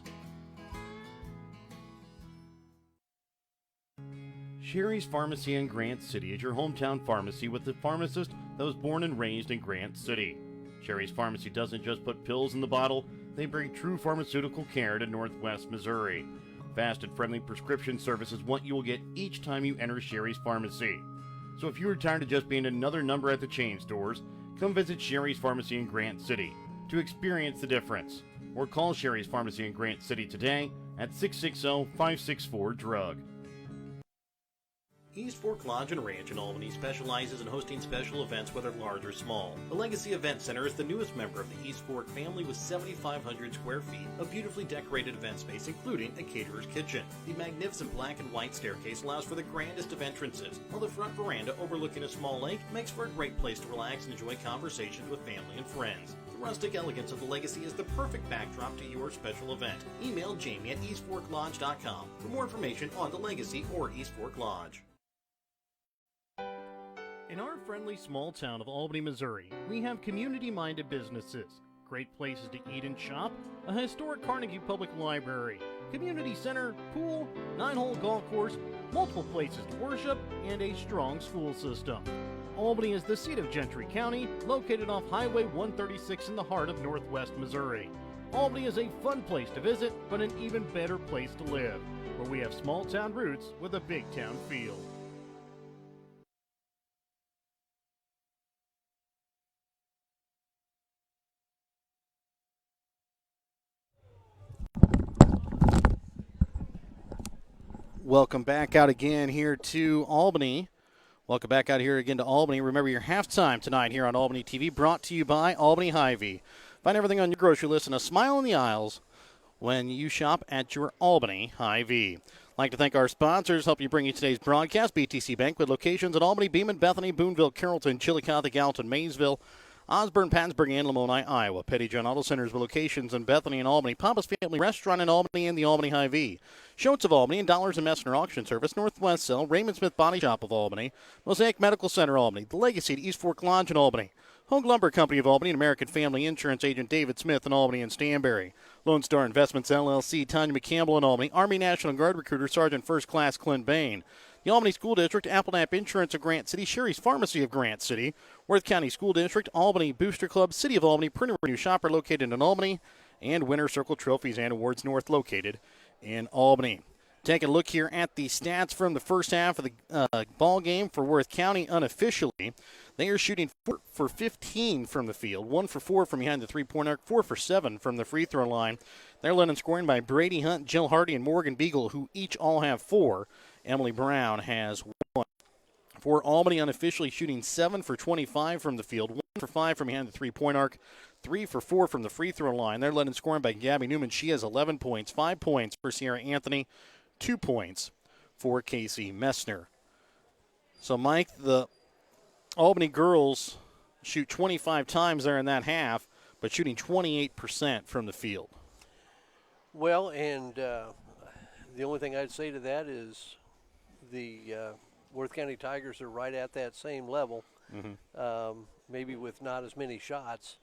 Sherry's Pharmacy in Grant City is your hometown pharmacy with a pharmacist that was born and raised in Grant City. Sherry's Pharmacy doesn't just put pills in the bottle, they bring true pharmaceutical care to Northwest Missouri. Fast and friendly prescription service is what you will get each time you enter Sherry's Pharmacy. So if you're tired of just being another number at the chain stores, come visit Sherry's Pharmacy in Grant City to experience the difference. Or call Sherry's Pharmacy in Grant City today at 660-564-DRUG. East Fork Lodge and Ranch in Albany specializes in hosting special events, whether large or small. The Legacy Event Center is the newest member of the East Fork family with 7,500 square feet of beautifully decorated event space, including a caterer's kitchen. The magnificent black and white staircase allows for the grandest of entrances, while the front veranda overlooking a small lake makes for a great place to relax and enjoy conversations with family and friends. The rustic elegance of the Legacy is the perfect backdrop to your special event. Email Jamie at eastforklodge.com for more information on the Legacy or East Fork Lodge. In our friendly small town of Albany, Missouri, we have community-minded businesses, great places to eat and shop, a historic Carnegie Public Library, community center, pool, 9-hole golf course, multiple places to worship, and a strong school system. Albany is the seat of Gentry County, located off Highway 136 in the heart of Northwest Missouri. Albany is a fun place to visit, but an even better place to live, where we have small-town roots with a big-town feel. Welcome back out again here to Albany. Welcome back out here again to Albany. Remember your halftime tonight here on Albany TV, brought to you by Albany Hy-Vee. Find everything on your grocery list and a smile in the aisles when you shop at your Albany Hy-Vee. I'd like to thank our sponsors, help you bring you today's broadcast. BTC Bank with locations in Albany, Beeman, Bethany, Boonville, Carrollton, Chillicothe, Gallatin, Maysville, Osborne, Pansburg, and Lamoni, Iowa. Petty John Auto Centers with locations in Bethany and Albany. Papa's Family Restaurant in Albany and the Albany Hy-Vee. Schultz of Albany and Dollars and Messner Auction Service. Northwest Cell, Raymond Smith Body Shop of Albany. Mosaic Medical Center Albany. The Legacy at East Fork Lodge in Albany. Hogue Lumber Company of Albany and American Family Insurance Agent David Smith in Albany and Stanberry. Lone Star Investments LLC, Tanya McCampbell in Albany. Army National Guard Recruiter Sergeant First Class Clint Bain. The Albany School District, Applenap Insurance of Grant City, Sherry's Pharmacy of Grant City, Worth County School District, Albany Booster Club, City of Albany, Printer Renew Shopper located in Albany, and Winter Circle Trophies and Awards North located in Albany. Take a look here at the stats from the first half of the ball game for Worth County unofficially. They are shooting 4 for 15 from the field, 1 for 4 from behind the three-point arc, 4 for 7 from the free throw line. They're led in scoring by Brady Hunt, Jill Hardy, and Morgan Beagle, who each all have 4. Emily Brown has 1. For Albany, unofficially shooting 7 for 25 from the field, 1 for 5 from behind the three-point arc, 3 for 4 from the free throw line. They're led in scoring by Gabby Newman. She has 11 points, 5 points for Sierra Anthony, 2 points for Casey Messner. So, Mike, the Albany girls shoot 25 times there in that half, but shooting 28% from the field. Well, and the only thing I'd say to that is the Worth County Tigers are right at that same level, maybe with not as many shots.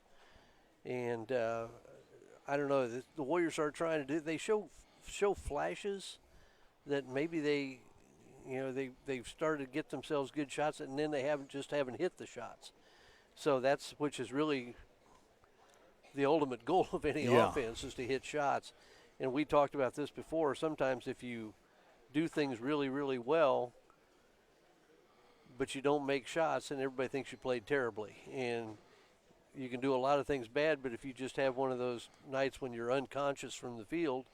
And I don't know, the Warriors are trying to do, they show flashes that maybe they've started to get themselves good shots, and then they haven't hit the shots. So which is really the ultimate goal of any offense, is to hit shots. And we talked about this before. Sometimes if you do things really, really well, but you don't make shots, and everybody thinks you played terribly. And you can do a lot of things bad, but if you just have one of those nights when you're unconscious from the field,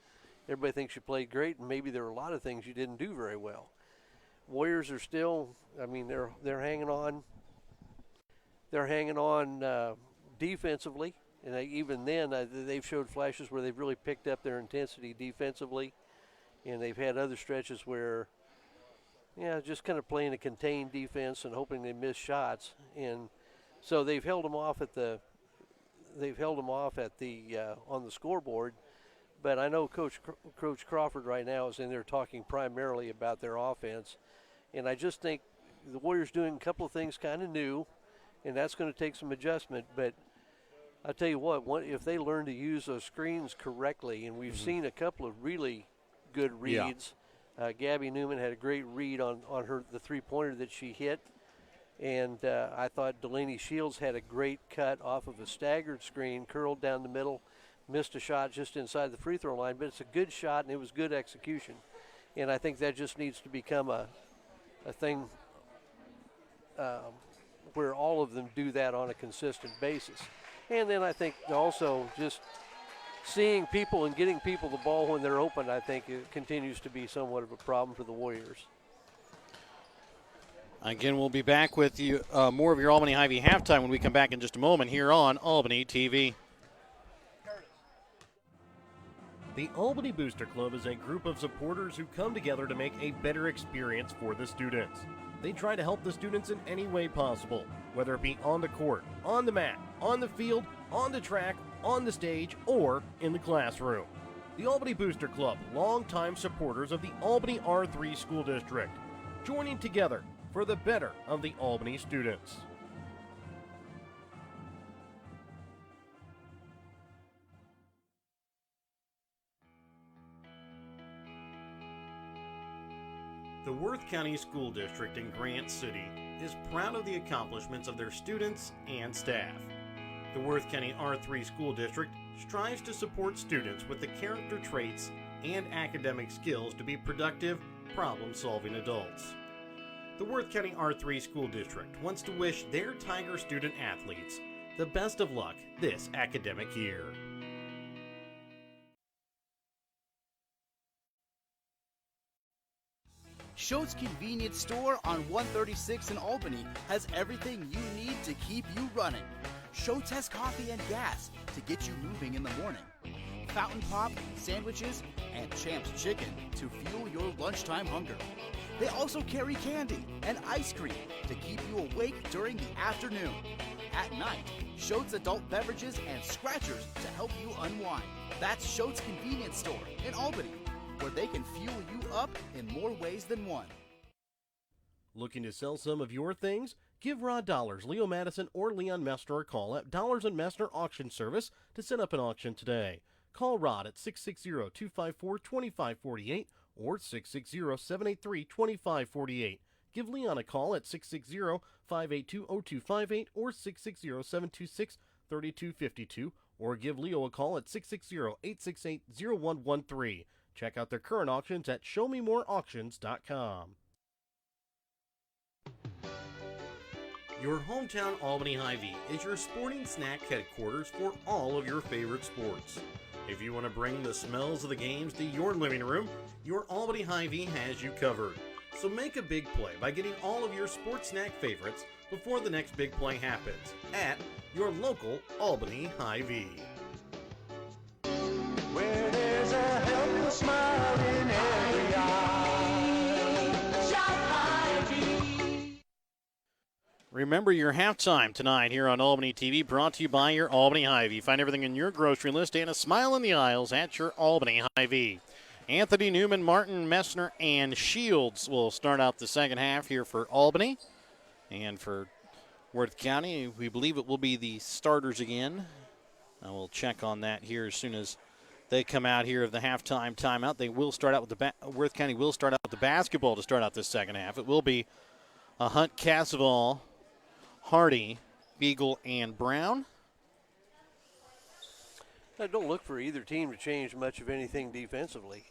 everybody thinks you played great, and maybe there are a lot of things you didn't do very well. Warriors are still, I mean, they're hanging on. They're hanging on defensively, and even then they've showed flashes where they've really picked up their intensity defensively, and they've had other stretches where, just kind of playing a contained defense and hoping they miss shots, and so they've held them off at the on the scoreboard. But I know Coach Crawford right now is in there talking primarily about their offense, and I just think the Warriors doing a couple of things kind of new, and that's going to take some adjustment. But I tell you what, if they learn to use those screens correctly, and we've seen a couple of really good reads. Gabby Newman had a great read on the three-pointer that she hit, and I thought Delaney Shields had a great cut off of a staggered screen, curled down the middle, missed a shot just inside the free throw line, but it's a good shot and it was good execution. And I think that just needs to become a thing where all of them do that on a consistent basis. And then I think also just seeing people and getting people the ball when they're open, I think it continues to be somewhat of a problem for the Warriors. Again, we'll be back with you more of your Albany Hy-Vee halftime when we come back in just a moment here on Albany TV. The Albany Booster Club is a group of supporters who come together to make a better experience for the students. They try to help the students in any way possible, whether it be on the court, on the mat, on the field, on the track, on the stage, or in the classroom. The Albany Booster Club, longtime supporters of the Albany R3 School District, joining together for the better of the Albany students. The Worth County School District in Grant City is proud of the accomplishments of their students and staff. The Worth County R3 School District strives to support students with the character traits and academic skills to be productive, problem-solving adults. The Worth County R3 School District wants to wish their Tiger student athletes the best of luck this academic year. Schultz Convenience Store on 136 in Albany has everything you need to keep you running. Schultz has coffee and gas to get you moving in the morning. Fountain Pop, sandwiches, and Champ's Chicken to fuel your lunchtime hunger. They also carry candy and ice cream to keep you awake during the afternoon. At night, Schultz adult beverages and scratchers to help you unwind. That's Schultz Convenience Store in Albany, where they can fuel you up in more ways than one. Looking to sell some of your things? Give Rod Dollars, Leo Madison, or Leon Mester a call at Dollars and Mester Auction Service to set up an auction today. Call Rod at 660-254-2548 or 660-783-2548. Give Leon a call at 660-582-0258 or 660-726-3252 or give Leo a call at 660-868-0113. Check out their current auctions at showmemoreauctions.com. Your hometown Albany Hy-Vee is your sporting snack headquarters for all of your favorite sports. If you want to bring the smells of the games to your living room, your Albany Hy-Vee has you covered. So make a big play by getting all of your sports snack favorites before the next big play happens at your local Albany Hy-Vee. Where there's a helpless smile in every eye. Shop Hy-Vee. Remember your halftime tonight here on Albany TV, brought to you by your Albany Hy-Vee. Find everything in your grocery list and a smile in the aisles at your Albany Hy-Vee. Anthony, Newman, Martin, Messner, and Shields will start out the second half here for Albany. And for Worth County, we believe it will be the starters again. I will check on that here as soon as they come out here of the halftime timeout. They will start out with Worth County will start out with the basketball to start out this second half. It will be a Hunt, Casseval, Hardy, Beagle, and Brown. I don't look for either team to change much of anything defensively.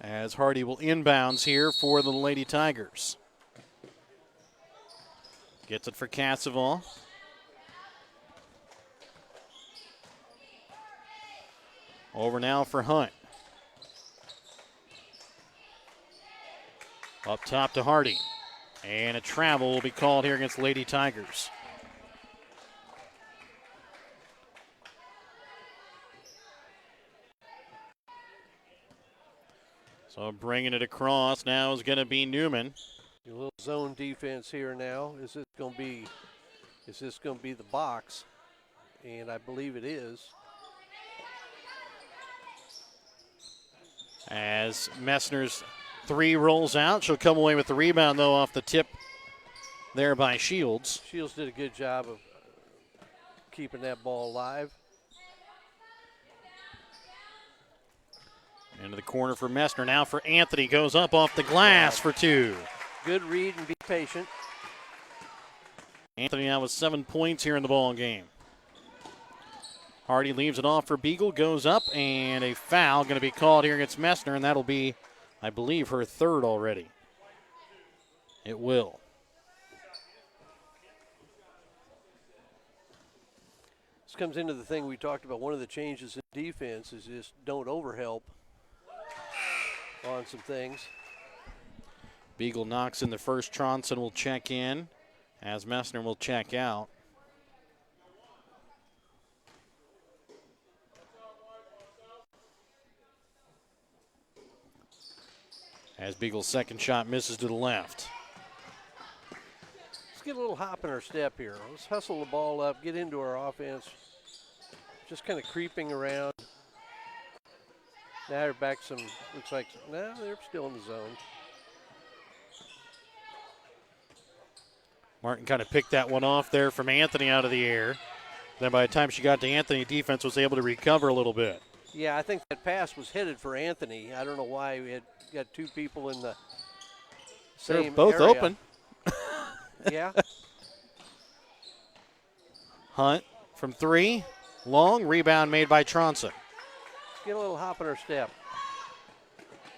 As Hardy will inbounds here for the Lady Tigers. Gets it for Casseval. Over now for Hunt. Up top to Hardy. And a travel will be called here against Lady Tigers. So bringing it across now is going to be Newman. A little zone defense here now. Is this going to be the box? And I believe it is. As Messner's three rolls out, she'll come away with the rebound, though, off the tip there by Shields. Shields did a good job of keeping that ball alive. Into the corner for Messner. Now for Anthony. Goes up off the glass for two. Good read and be patient. Anthony now with 7 points here in the ball game. Hardy leaves it off for Beagle. Goes up, and a foul going to be called here against Messner, and that'll be, I believe, her third already. It will. This comes into the thing we talked about. One of the changes in defense is just don't overhelp on some things. Beagle knocks in the first. Tronson will check in as Messner will check out. As Beagle's second shot misses to the left. Let's get a little hop in our step here. Let's hustle the ball up, get into our offense. Just kind of creeping around. Now they're back some, looks like, no, they're still in the zone. Martin kind of picked that one off there from Anthony out of the air. Then by the time she got to Anthony, defense was able to recover a little bit. Yeah, I think that pass was headed for Anthony. I don't know why we had got two people in the same They're both area. open. Yeah. Hunt from three. Long rebound made by Tronson. Let's get a little hop in our step.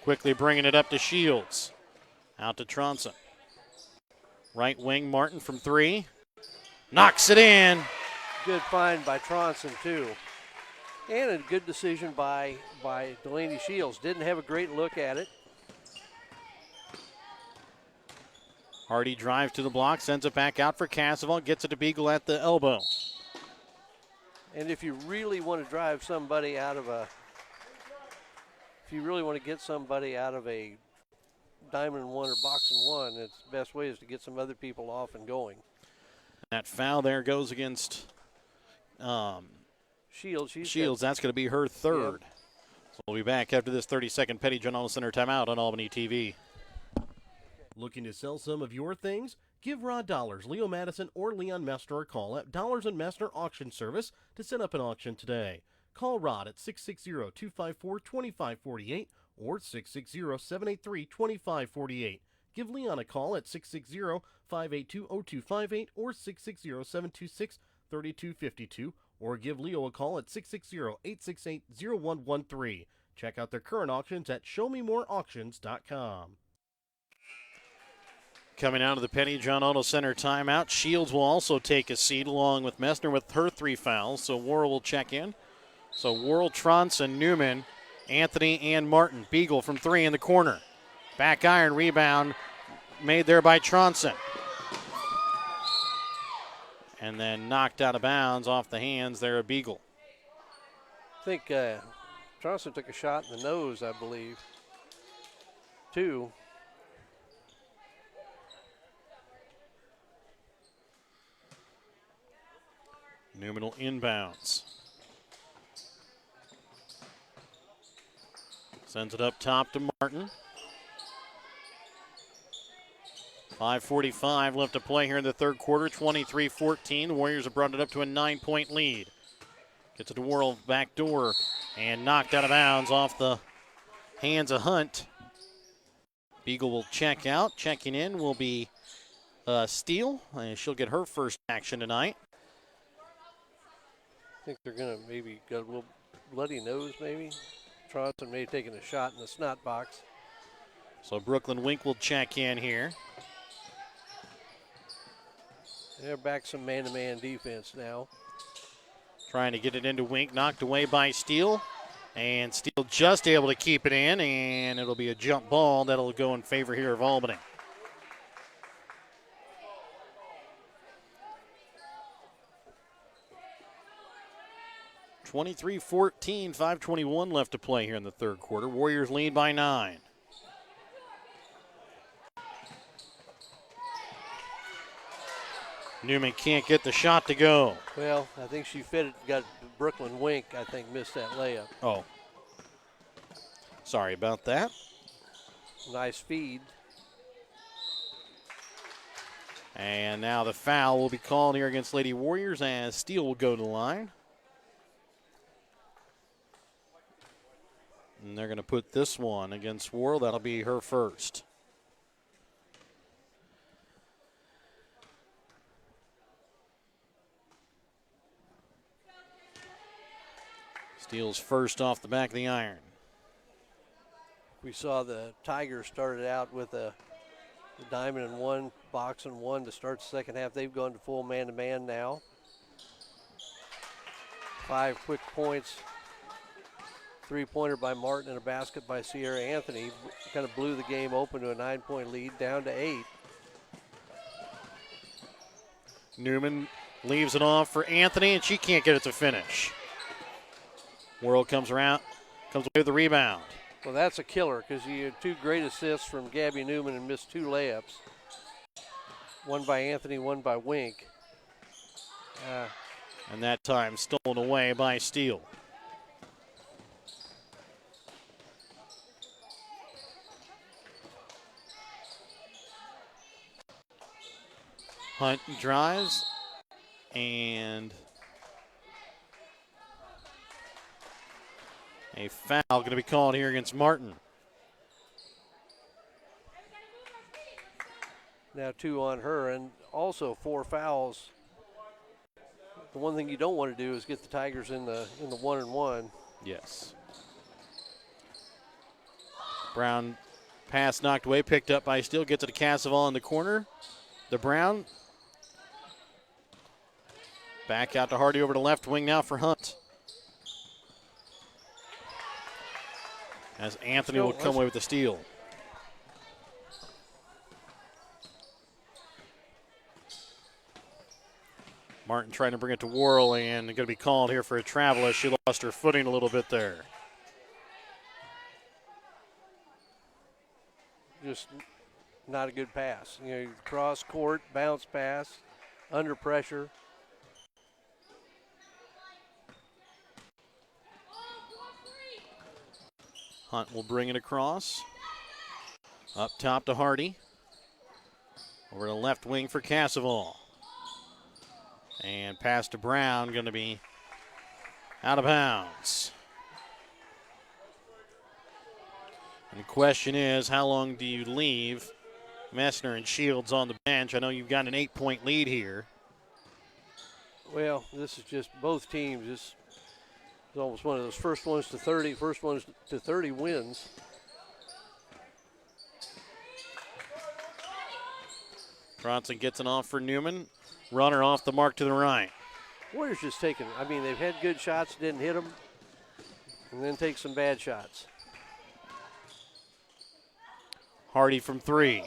Quickly bringing it up to Shields. Out to Tronson. Right wing Martin from three. Knocks it in. Good find by Tronson, too. And a good decision by Delaney Shields. Didn't have a great look at it. Hardy drives to the block, sends it back out for Casseval, gets it to Beagle at the elbow. And if you really want to drive somebody out of a, if you really want to get somebody out of a diamond and one or box and one, it's the best way is to get some other people off and going. That foul there goes against Shields. That's going to be her third. Yep. So we'll be back after this 30-second Petty John Auto Center timeout on Albany TV. Looking to sell some of your things? Give Rod Dollars, Leo Madison, or Leon Messner a call at Dollars and Messner Auction Service to set up an auction today. Call Rod at 660-254-2548 or 660-783-2548. Give Leon a call at 660-582-0258 or 660-726-3252 or give Leo a call at 660-868-0113. Check out their current auctions at showmemoreauctions.com. Coming out of the Petty John Auto Center timeout, Shields will also take a seat along with Messner with her three fouls. So Worrell will check in. So Worrell, Tronson, Newman, Anthony, and Martin. Beagle from three in the corner. Back iron rebound made there by Tronson. And then knocked out of bounds off the hands there of Beagle. I think Tronson took a shot in the nose, I believe. Two. Newman will inbounds. Sends it up top to Martin. 5:45 left to play here in the third quarter, 23-14. The Warriors have brought it up to a 9-point lead. Gets it to Worrell, back door, and knocked out of bounds off the hands of Hunt. Beagle will check out. Checking in will be Steele, and she'll get her first action tonight. I think they're going to maybe get a little bloody nose, maybe. Tronson may have taken a shot in the snot box. So Brooklyn Wink will check in here. They're back some man-to-man defense now. Trying to get it into Wink, knocked away by Steele. And Steele just able to keep it in, and it'll be a jump ball that'll go in favor here of Albany. (23-14), 5:21 left to play here in the third quarter. Warriors lead by 9. Newman can't get the shot to go. Well, I think she fit it, got Brooklyn Wink, I think, missed that layup. Oh. Sorry about that. Nice feed. And now the foul will be called here against Lady Warriors as Steele will go to the line. And they're going to put this one against Worrell. That'll be her first. Steele's first off the back of the iron. We saw the Tigers started out with a diamond and one, box and one to start the second half. They've gone to full man-to-man now. 5 quick points. 3-pointer by Martin and a basket by Sierra Anthony. Kind of blew the game open to a 9-point lead, down to 8. Newman leaves it off for Anthony, and she can't get it to finish. Worrell comes around, comes away with the rebound. Well, that's a killer because you had 2 great assists from Gabby Newman and missed 2 layups. One by Anthony, one by Wink. And that time stolen away by Steele. Hunt drives, and a foul going to be called here against Martin. Now 2 on her, and also 4 fouls. The one thing you don't want to do is get the Tigers in the 1-and-1. Yes. Brown pass knocked away, picked up by Steele, gets it to Cassaval in the corner. The Brown back out to Hardy over to left wing now for Hunt. As Anthony will come away with the steal. Martin trying to bring it to Worrell and going to be called here for a travel as she lost her footing a little bit there. Just not a good pass. You know, cross court, bounce pass, under pressure. Hunt will bring it across. Up top to Hardy. Over to left wing for Cassaval. And pass to Brown, going to be out of bounds. And the question is, how long do you leave Messner and Shields on the bench? I know you've got an 8-point lead here. Well, this is just both teams. This is almost one of those first ones to 30 wins. Bronson gets it off for Newman. Runner off the mark to the right. Warriors just taking, I mean, they've had good shots, didn't hit them, and then take some bad shots. Hardy from 3.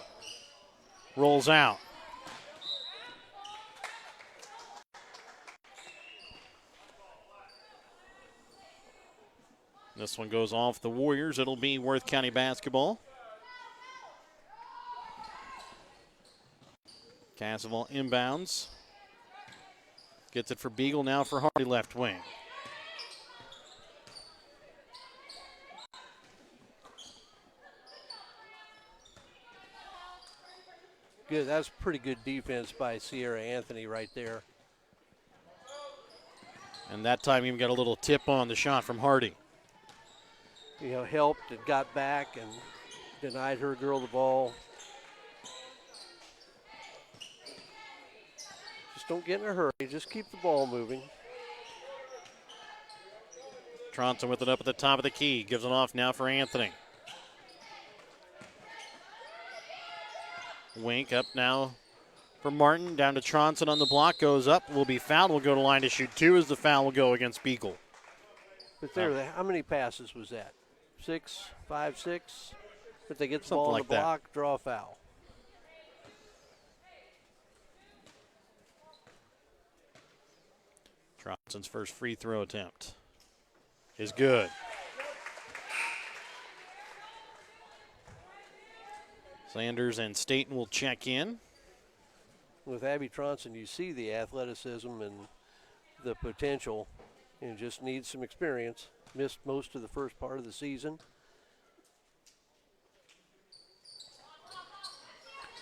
Rolls out. This one goes off the Warriors. It'll be Worth County basketball. Cassaval inbounds. Gets it for Beagle, now for Hardy left wing. good. That's pretty good defense by Sierra Anthony right there. And that time even got a little tip on the shot from Hardy. You know, helped and got back and denied her girl the ball. Just don't get in a hurry. Just keep the ball moving. Tronson with it up at the top of the key. Gives it off now for Anthony. Wink up now for Martin. Down to Tronson on the block. Goes up. Will be fouled. Will go to line to shoot two as the foul will go against Beagle. But there, how many passes was that? 6, 5, 6? But they get the Something ball on like the that. block, draw a foul. Tronson's first free throw attempt is good. Sanders and Staten will check in. With Abby Tronson, you see the athleticism and the potential, and just needs some experience. Missed most of the first part of the season.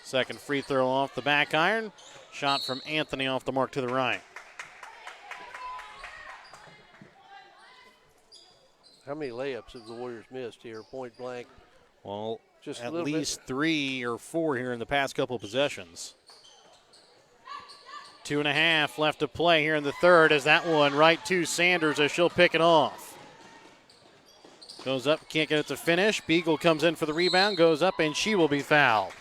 Second free throw off the back iron. Shot from Anthony off the mark to the right. How many layups have the Warriors missed here, point blank? Well, Just a at little least bit. 3 or 4 here in the past couple of possessions. 2.5 left to play here in the third as that one right to Sanders as she'll pick it off. Goes up, can't get it to finish. Beagle comes in for the rebound, goes up, and she will be fouled.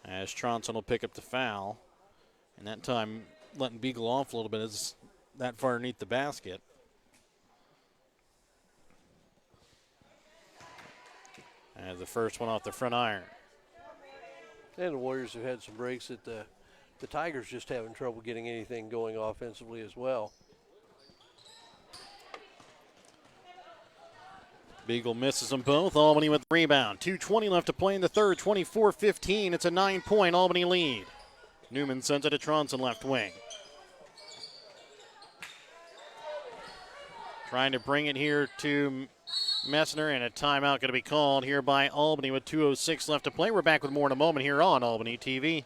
As Tronson will pick up the foul. And that time letting Beagle off a little bit is that far underneath the basket. And the first one off the front iron. And the Warriors have had some breaks that the Tigers just having trouble getting anything going offensively as well. Beagle misses them both. Albany with the rebound. 2:20 left to play in the third. 24-15. It's a 9-point Albany lead. Newman sends it to Tronson left wing. Trying to bring it here to Messner, and a timeout going to be called here by Albany with 2:06 left to play. We're back with more in a moment here on Albany TV.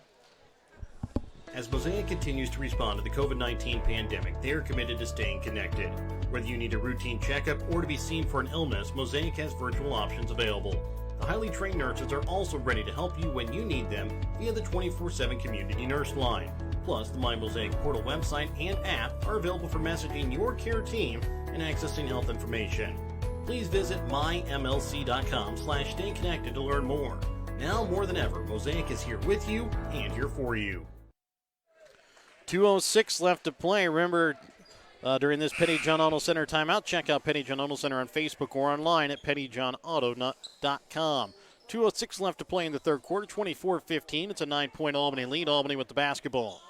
As Mosaic continues to respond to the COVID-19 pandemic, they are committed to staying connected. Whether you need a routine checkup or to be seen for an illness, Mosaic has virtual options available. The highly trained nurses are also ready to help you when you need them via the 24/7 community nurse line. Plus, the My Mosaic portal website and app are available for messaging your care team and accessing health information. Please visit mymlc.com/stayconnected to learn more. Now more than ever, Mosaic is here with you and here for you. 2:06 left to play. Remember, during this Petty John Auto Center timeout, check out Petty John Auto Center on Facebook or online at pettyjohnauto.com. 2:06 left to play in the third quarter, 24-15. It's a 9-point Albany lead. Albany with the basketball.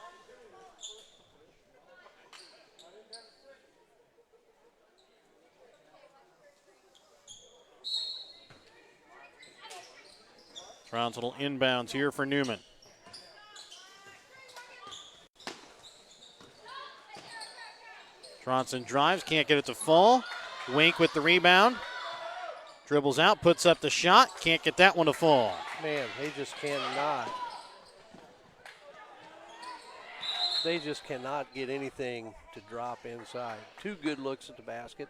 Tronson will inbounds here for Newman. Tronson drives, can't get it to fall. Wink with the rebound. Dribbles out, puts up the shot, can't get that one to fall. Man, they just cannot. They just cannot get anything to drop inside. 2 good looks at the basket.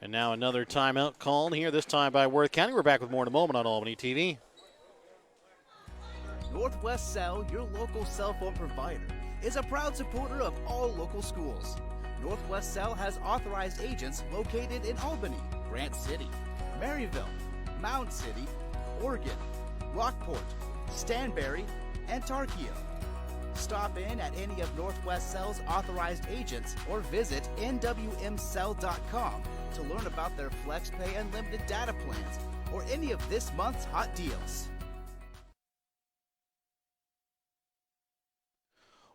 And now another timeout called here, this time by Worth County. We're back with more in a moment on Albany TV. Northwest Cell, your local cell phone provider, is a proud supporter of all local schools. Northwest Cell has authorized agents located in Albany, Grant City, Maryville, Mound City, Oregon, Rockport, Stanberry, and Tarkio. Stop in at any of Northwest Cell's authorized agents or visit nwmcell.com to learn about their FlexPay unlimited data plans or any of this month's hot deals.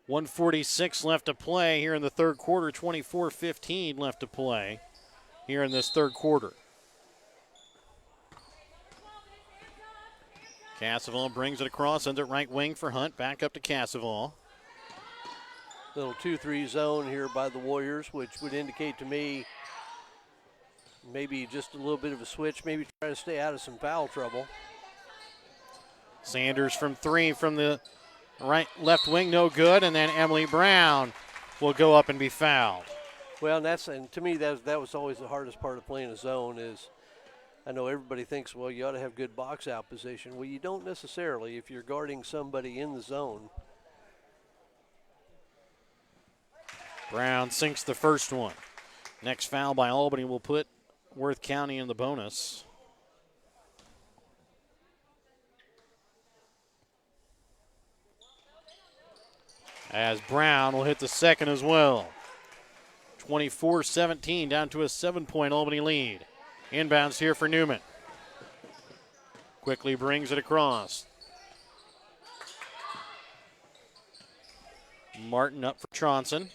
1:46 left to play here in the third quarter. 24-15 left to play here in this third quarter. Casseval brings it across, sends it right wing for Hunt. Back up to Casseval. Little 2-3 zone here by the Warriors, which would indicate to me maybe just a little bit of a switch, maybe try to stay out of some foul trouble. Sanders from 3 from the left wing, no good, and then Emily Brown will go up and be fouled. Well, and to me that was always the hardest part of playing a zone is, I know everybody thinks, well, you ought to have good box out position. Well, you don't necessarily if you're guarding somebody in the zone. Brown sinks the first one. Next foul by Albany will put Worth County in the bonus. As Brown will hit the second as well. 24-17, down to a 7-point Albany lead. Inbounds here for Newman. Quickly brings it across. Martin up for Tronson.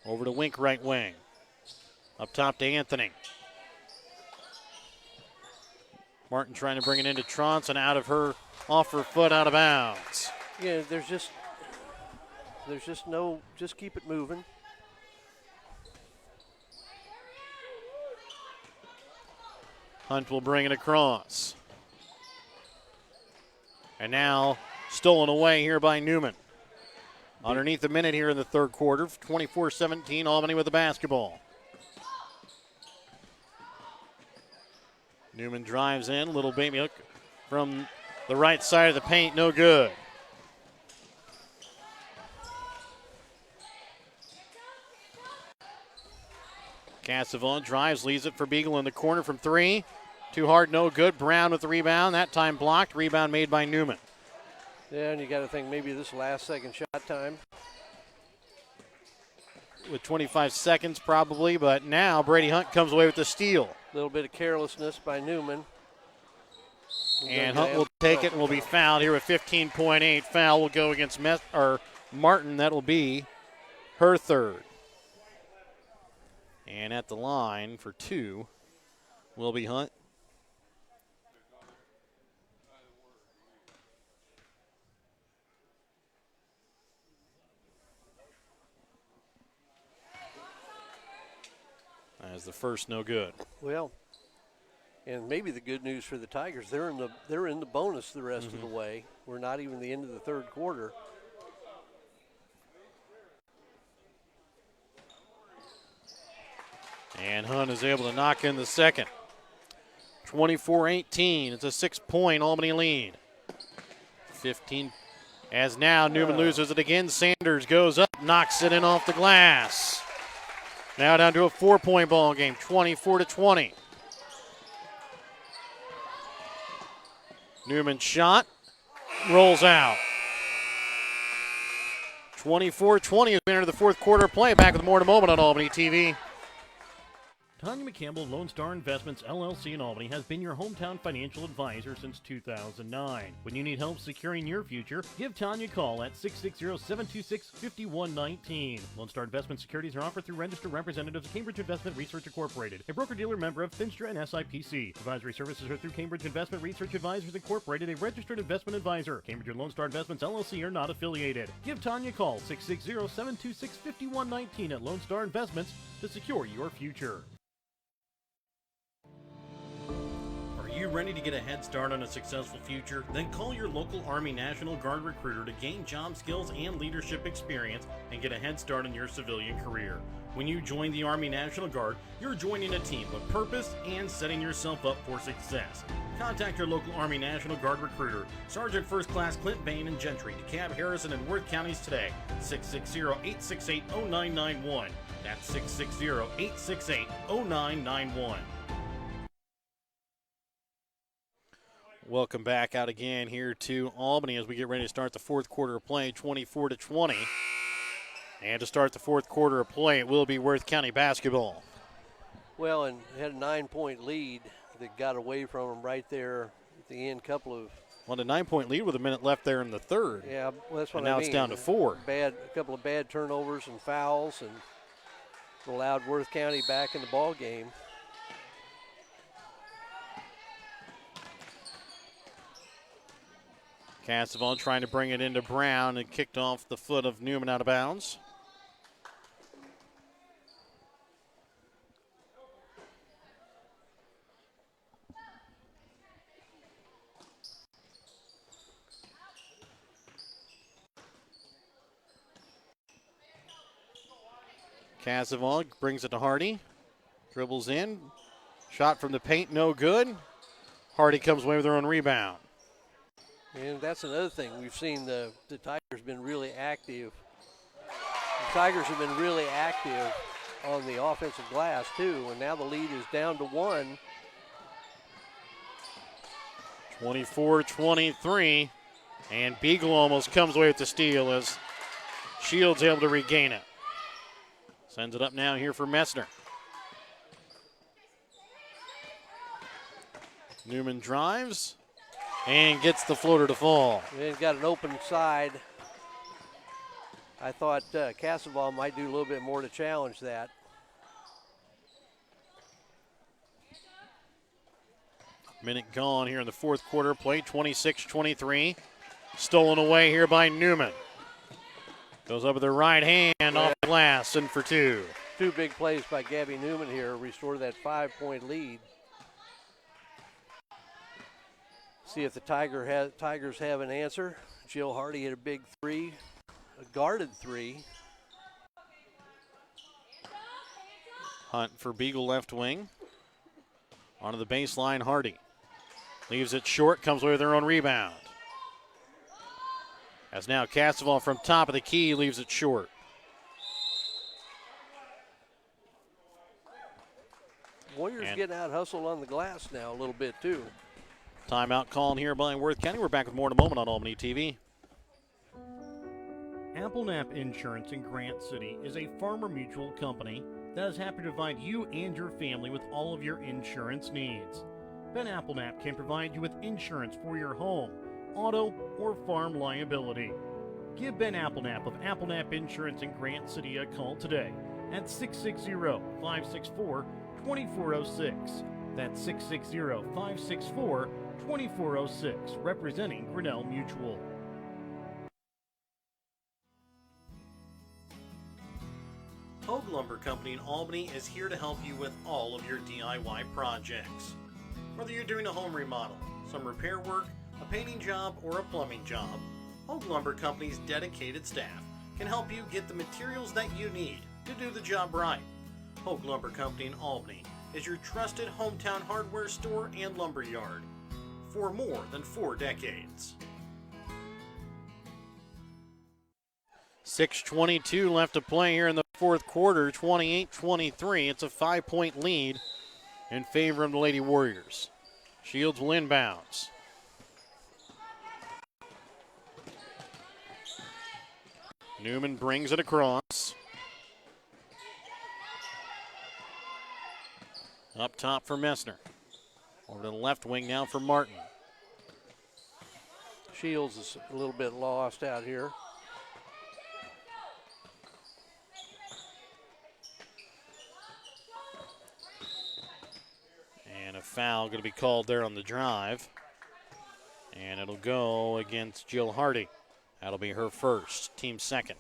Over to Wink, right wing. Up top to Anthony. Martin trying to bring it into Tronson, off her foot, out of bounds. Yeah, there's just no, just keep it moving. Hunt will bring it across. And now stolen away here by Newman. Underneath a minute here in the third quarter, 24-17, Albany with the basketball. Newman drives in, little baby hook from the right side of the paint, no good. Cassavon drives, leaves it for Beagle in the corner from 3. Too hard, no good. Brown with the rebound, that time blocked. Rebound made by Newman. Yeah, and you got to think maybe this last second shot time. With 25 seconds probably, but now Brady Hunt comes away with the steal. A little bit of carelessness by Newman. And Hunt will take it and will be fouled here with 15.8. Foul will go against Martin. That will be her third. And at the line for 2 will be Hunt. As the first, no good. Well, and maybe the good news for the Tigers, they're in the bonus the rest of the way. We're not even the end of the third quarter. And Hunt is able to knock in the second. 24-18. It's a 6-point Albany lead. 15. As now Newman loses it again. Sanders goes up, knocks it in off the glass. Now down to a 4-point ball game, 24-20. Newman shot, rolls out. 24-20 as we enter the fourth quarter play. Back with more in a moment on Albany TV. Tanya McCampbell, Lone Star Investments, LLC in Albany, has been your hometown financial advisor since 2009. When you need help securing your future, give Tanya a call at 660-726-5119. Lone Star Investment securities are offered through registered representatives of Cambridge Investment Research Incorporated, a broker-dealer member of Finstra and SIPC. Advisory services are through Cambridge Investment Research Advisors Incorporated, a registered investment advisor. Cambridge and Lone Star Investments, LLC are not affiliated. Give Tanya a call, 660-726-5119 at Lone Star Investments to secure your future. Are you ready to get a head start on a successful future? Then call your local Army National Guard recruiter to gain job skills and leadership experience and get a head start in your civilian career. When you join the Army National Guard, you're joining a team with purpose and setting yourself up for success. Contact your local Army National Guard recruiter, Sergeant First Class Clint Bain and Gentry, DeKalb, Harrison, and Worth counties today. 660-868-0991. That's 660-868-0991. Welcome back out again here to Albany as we get ready to start the fourth quarter of play, 24-20. And to start the fourth quarter of play, it will be Worth County basketball. Well, and had a 9-point lead that got away from them right there at the end. A 9-point lead with a minute left there in the third. Yeah, well, that's what and I now mean. It's down to 4. A couple of bad turnovers and fouls, and allowed Worth County back in the ball game. Cassavon trying to bring it into Brown and kicked off the foot of Newman out of bounds. Casavon brings it to Hardy. Dribbles in. Shot from the paint, no good. Hardy comes away with her own rebound. And that's another thing. We've seen the Tigers been really active. The Tigers have been really active on the offensive glass, too. And now the lead is down to 1. 24-23. And Beagle almost comes away with the steal as Shields able to regain it. Sends it up now here for Messner. Newman drives and gets the floater to fall. And got an open side. I thought Casavon might do a little bit more to challenge that. Minute gone here in the fourth quarter. Play 26-23. Stolen away here by Newman. Goes up with her right hand off the glass and for 2. 2 big plays by Gabby Newman here. Restore that 5-point lead. See if the Tigers have an answer. Jill Hardy hit a big 3, a guarded 3. Hunt for Beagle left wing. Onto the baseline, Hardy. Leaves it short, comes away with her own rebound. As now Casavon from top of the key leaves it short. Warriors getting out hustled on the glass now a little bit too. Timeout calling here by Worth County. We're back with more in a moment on Albany TV. Applenap Insurance in Grant City is a farmer mutual company that is happy to provide you and your family with all of your insurance needs. Ben Applenap can provide you with insurance for your home, auto, or farm liability. Give Ben Applenap of Applenap Insurance in Grant City a call today at 660-564-2406. That's 660-564-2406, representing Grinnell Mutual. Hogue Lumber Company in Albany is here to help you with all of your DIY projects. Whether you're doing a home remodel, some repair work, a painting job, or a plumbing job, Hogue Lumber Company's dedicated staff can help you get the materials that you need to do the job right. Hogue Lumber Company in Albany is your trusted hometown hardware store and lumber yard for more than 4 decades. 6:22 left to play here in the fourth quarter, 28-23. It's a 5-point lead in favor of the Lady Warriors. Shields will inbounds. Newman brings it across. Up top for Messner. Over to the left wing now for Martin. Shields is a little bit lost out here. And a foul going to be called there on the drive. And it'll go against Jill Hardy. That'll be her first, team second.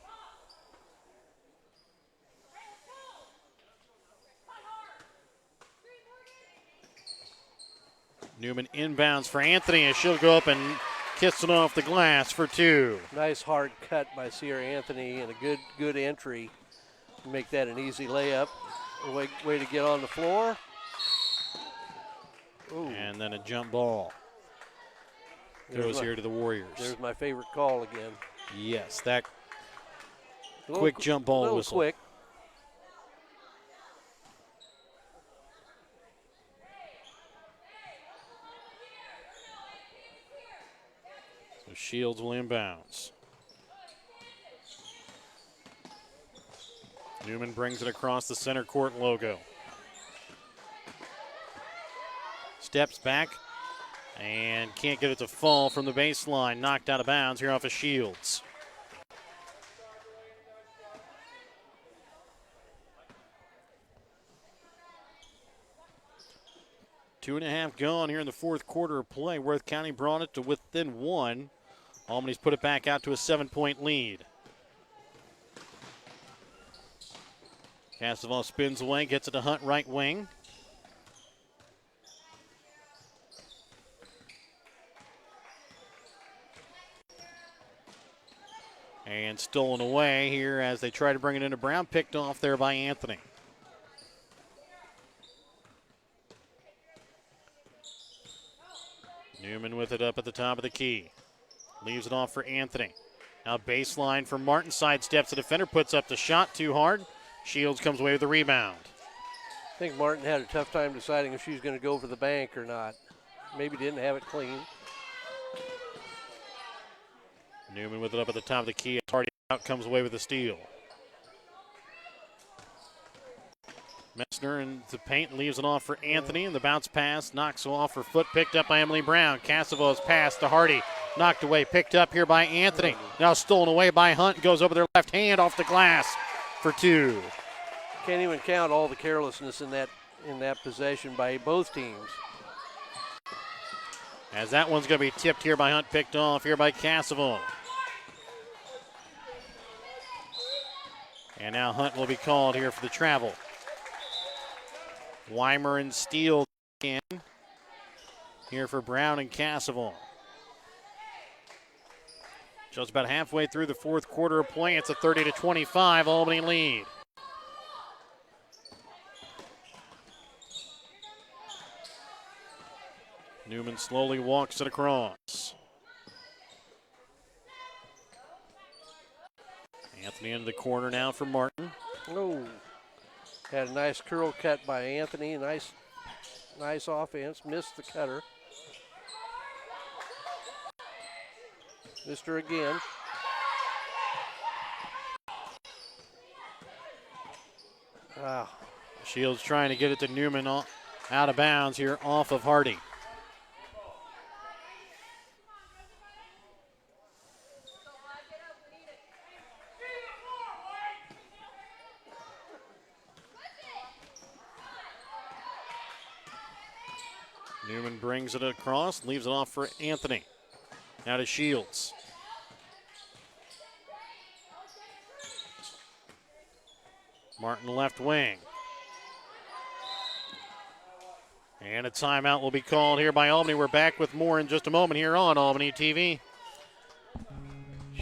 Newman inbounds for Anthony as she'll go up and kiss it off the glass for 2. Nice hard cut by Sierra Anthony and a good entry to make that an easy layup. Way to get on the floor. Ooh. And then a jump ball. Goes here to the Warriors. There's my favorite call again. Yes, that quick jump ball whistle. Quick. So Shields will inbounds. Newman brings it across the center court logo. Steps back and can't get it to fall from the baseline. Knocked out of bounds here off of Shields. Two and a half gone here in the fourth quarter of play. Worth County brought it to within 1. Albany's put it back out to a 7-point lead. Casavon spins away, gets it to Hunt right wing. And stolen away here as they try to bring it into Brown. Picked off there by Anthony. Newman with it up at the top of the key. Leaves it off for Anthony. Now baseline for Martin. Sidesteps the defender. Puts up the shot too hard. Shields comes away with the rebound. I think Martin had a tough time deciding if she was going to go for the bank or not. Maybe didn't have it clean. Newman with it up at the top of the key. Hardy out, comes away with the steal. Messner in the paint, leaves it off for Anthony, and the bounce pass knocks off her foot, picked up by Emily Brown. Cassavo's pass to Hardy, knocked away, picked up here by Anthony. Now stolen away by Hunt, goes over their left hand off the glass for two. Can't even count all the carelessness in that possession by both teams. As that one's going to be tipped here by Hunt, picked off here by Cassavo. And now Hunt will be called here for the travel. Weimer and Steele in here for Brown and Cassavo. Just about halfway through the fourth quarter of play. It's a 30-25 Albany lead. Newman slowly walks it across. Anthony into the corner now for Martin. Oh, had a nice curl cut by Anthony. Nice offense. Missed the cutter. Missed her again. Wow. Shields trying to get it to Newman out of bounds here off of Hardy. Newman brings it across, leaves it off for Anthony. Now to Shields. Martin left wing. And a timeout will be called here by Albany. We're back with more in just a moment here on Albany TV.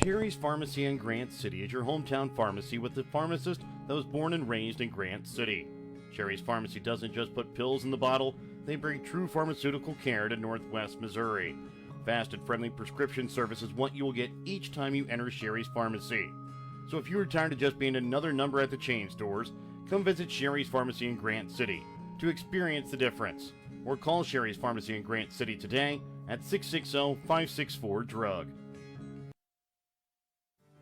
Sherry's Pharmacy in Grant City is your hometown pharmacy with a pharmacist that was born and raised in Grant City. Sherry's Pharmacy doesn't just put pills in the bottle, they bring true pharmaceutical care to Northwest Missouri. Fast and friendly prescription service is what you will get each time you enter Sherry's Pharmacy. So if you are tired of just being another number at the chain stores, come visit Sherry's Pharmacy in Grant City to experience the difference. Or call Sherry's Pharmacy in Grant City today at 660-564-DRUG.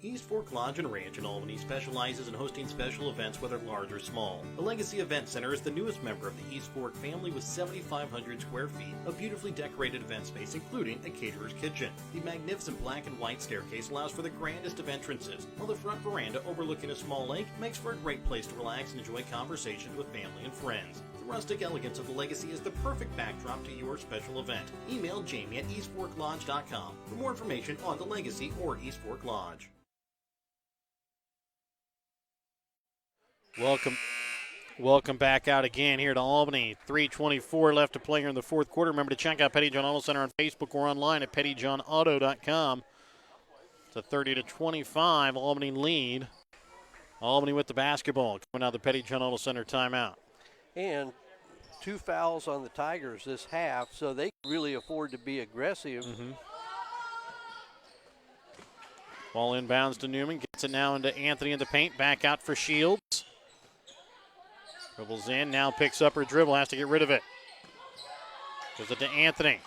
East Fork Lodge and Ranch in Albany specializes in hosting special events, whether large or small. The Legacy Event Center is the newest member of the East Fork family with 7,500 square feet of beautifully decorated event space, including a caterer's kitchen. The magnificent black and white staircase allows for the grandest of entrances, while the front veranda overlooking a small lake makes for a great place to relax and enjoy conversations with family and friends. The rustic elegance of the Legacy is the perfect backdrop to your special event. Email Jamie at eastforklodge.com for more information on the Legacy or East Fork Lodge. Welcome back out again here to Albany. 3:24 left to play here in the fourth quarter. Remember to check out Petty John Auto Center on Facebook or online at pettyjohnauto.com. It's a 30-25 Albany lead. Albany with the basketball coming out of the Petty John Auto Center timeout. And 2 fouls on the Tigers this half, so they can really afford to be aggressive. Ball inbounds to Newman. Gets it now into Anthony in the paint. Back out for Shields. Dribbles in, now picks up her dribble, has to get rid of it. Gives it to Anthony.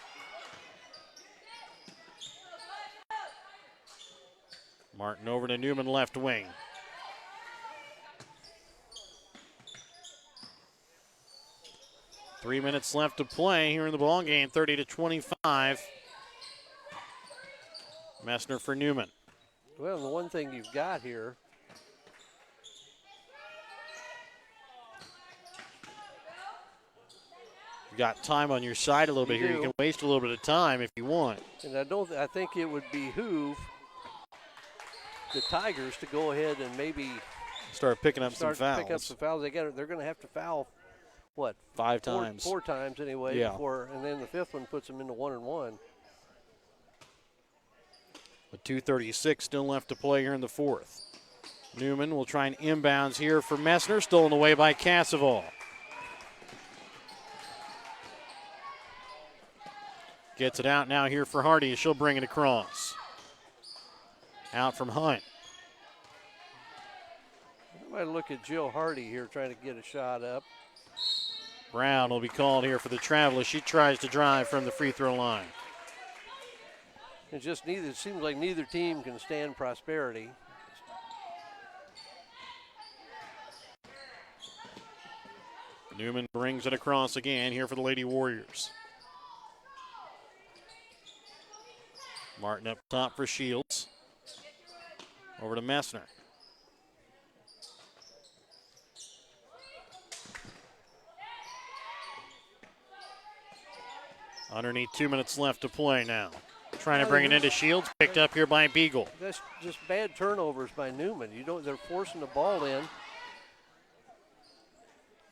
Martin over to Newman, left wing. Three minutes left to play here in the ballgame, 30-25. Messner for Newman. Well, the one thing you've got here, you've got time on your side a little bit here. do. You can waste a little bit of time if you want. and I think it would behoove the Tigers to go ahead and maybe Start picking up some start fouls. pick up some fouls. They're going to have to foul, what? 5 times. Four times anyway. Yeah. And then the fifth one puts them into 1-1. With 2:36 still left to play here in the fourth. Newman will try and inbounds here for Messner, stolen away by Casseval. Gets it out now here for Hardy. She'll bring it across. Out from Hunt. I might look at Jill Hardy here trying to get a shot up. Brown will be called here for the travel as she tries to drive from the free throw line. It seems like neither team can stand prosperity. Newman brings it across again here for the Lady Warriors. Martin up top for Shields. Over to Messner. Underneath 2 minutes left to play now. Trying to bring it into Shields, picked up here by Beagle. That's just bad turnovers by Newman. They're forcing the ball in.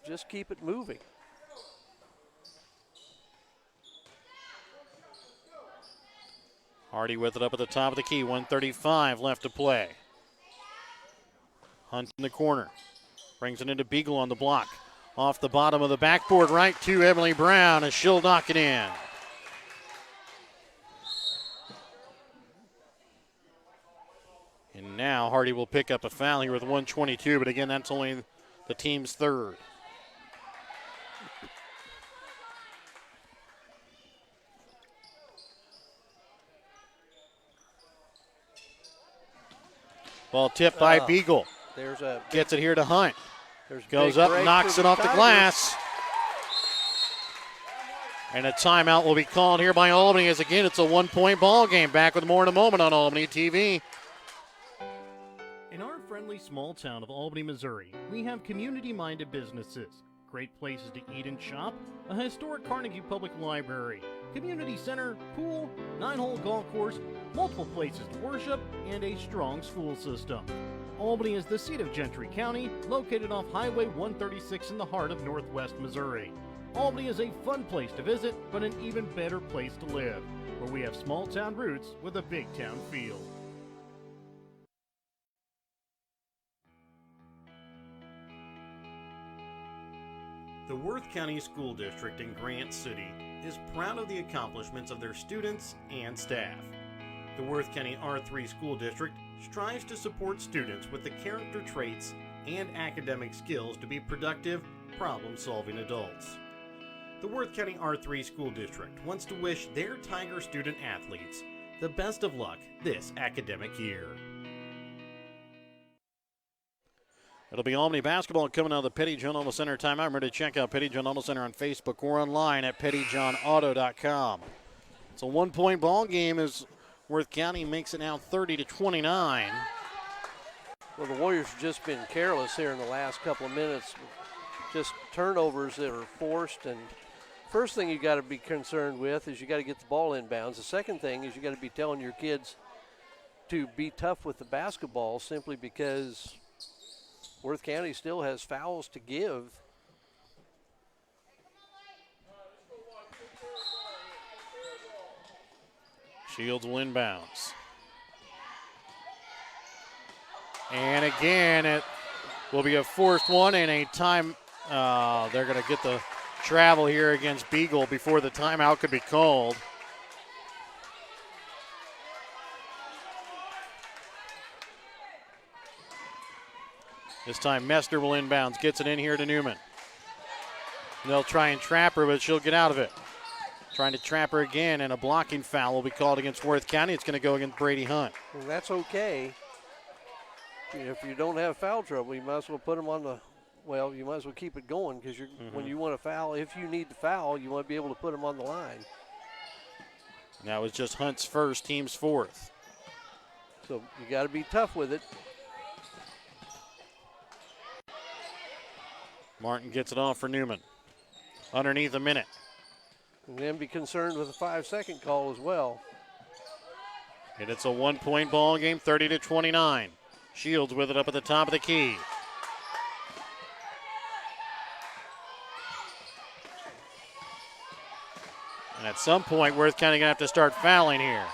Just keep it moving. Hardy with it up at the top of the key. 1:35 left to play. Hunt in the corner. Brings it into Beagle on the block. Off the bottom of the backboard right to Emily Brown as she'll knock it in. And now Hardy will pick up a foul here with 1:22, but again, that's only the team's third. Ball tipped by Beagle. Gets it here to Hunt. Goes up, knocks it off the glass. And a timeout will be called here by Albany as again it's a 1-point ball game. Back with more in a moment on Albany TV. In our friendly small town of Albany, Missouri, we have community-minded businesses, great places to eat and shop, a historic Carnegie Public Library, community center, pool, 9-hole golf course, multiple places to worship, and a strong school system. Albany is the seat of Gentry County, located off Highway 136 in the heart of northwest Missouri. Albany is a fun place to visit, but an even better place to live, where we have small town roots with a big town feel. The Worth County School District in Grant City is proud of the accomplishments of their students and staff. The Worth County R3 School District strives to support students with the character traits and academic skills to be productive, problem-solving adults. The Worth County R3 School District wants to wish their Tiger student athletes the best of luck this academic year. It'll be Albany basketball coming out of the Petty John Auto Center timeout. Remember to check out Petty John Auto Center on Facebook or online at pettyjohnauto.com. It's a 1-point ball game as Worth County makes it now 30-29. Well, the Warriors have just been careless here in the last couple of minutes. Just turnovers that are forced. And first thing you got to be concerned with is you got to get the ball inbounds. The second thing is you got to be telling your kids to be tough with the basketball simply because Worth County still has fouls to give. Shields will inbounds. And again, it will be a forced one and a time. They're going to get the travel here against Beagle before the timeout could be called. This time Messner will inbounds, gets it in here to Newman. They'll try and trap her, but she'll get out of it. Trying to trap her again, and a blocking foul will be called against Worth County. It's going to go against Brady Hunt. Well, that's okay. If you don't have foul trouble, you might as well put them on the, well, you might as well keep it going because when you want to foul, if you need to foul, you want to be able to put them on the line. And that was just Hunt's first, team's fourth. So you got to be tough with it. Martin gets it off for Newman. Underneath a minute. And then be concerned with a 5-second call as well. And it's a 1-point ball game, 30-29. Shields with it up at the top of the key. And at some point, Worth County going to have to start fouling here.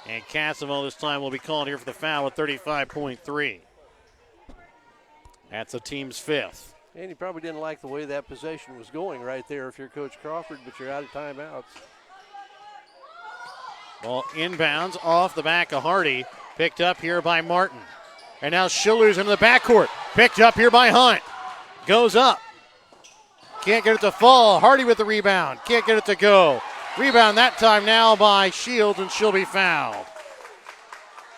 And Cassavell this time will be called here for the foul with 35.3. That's the team's 5th. And he probably didn't like the way that possession was going right there if you're Coach Crawford, but you're out of timeouts. Ball inbounds off the back of Hardy. Picked up here by Martin. And now Schiller's into the backcourt. Picked up here by Hunt. Goes up. Can't get it to fall. Hardy with the rebound. Can't get it to go. Rebound that time now by Shields, and she'll be fouled.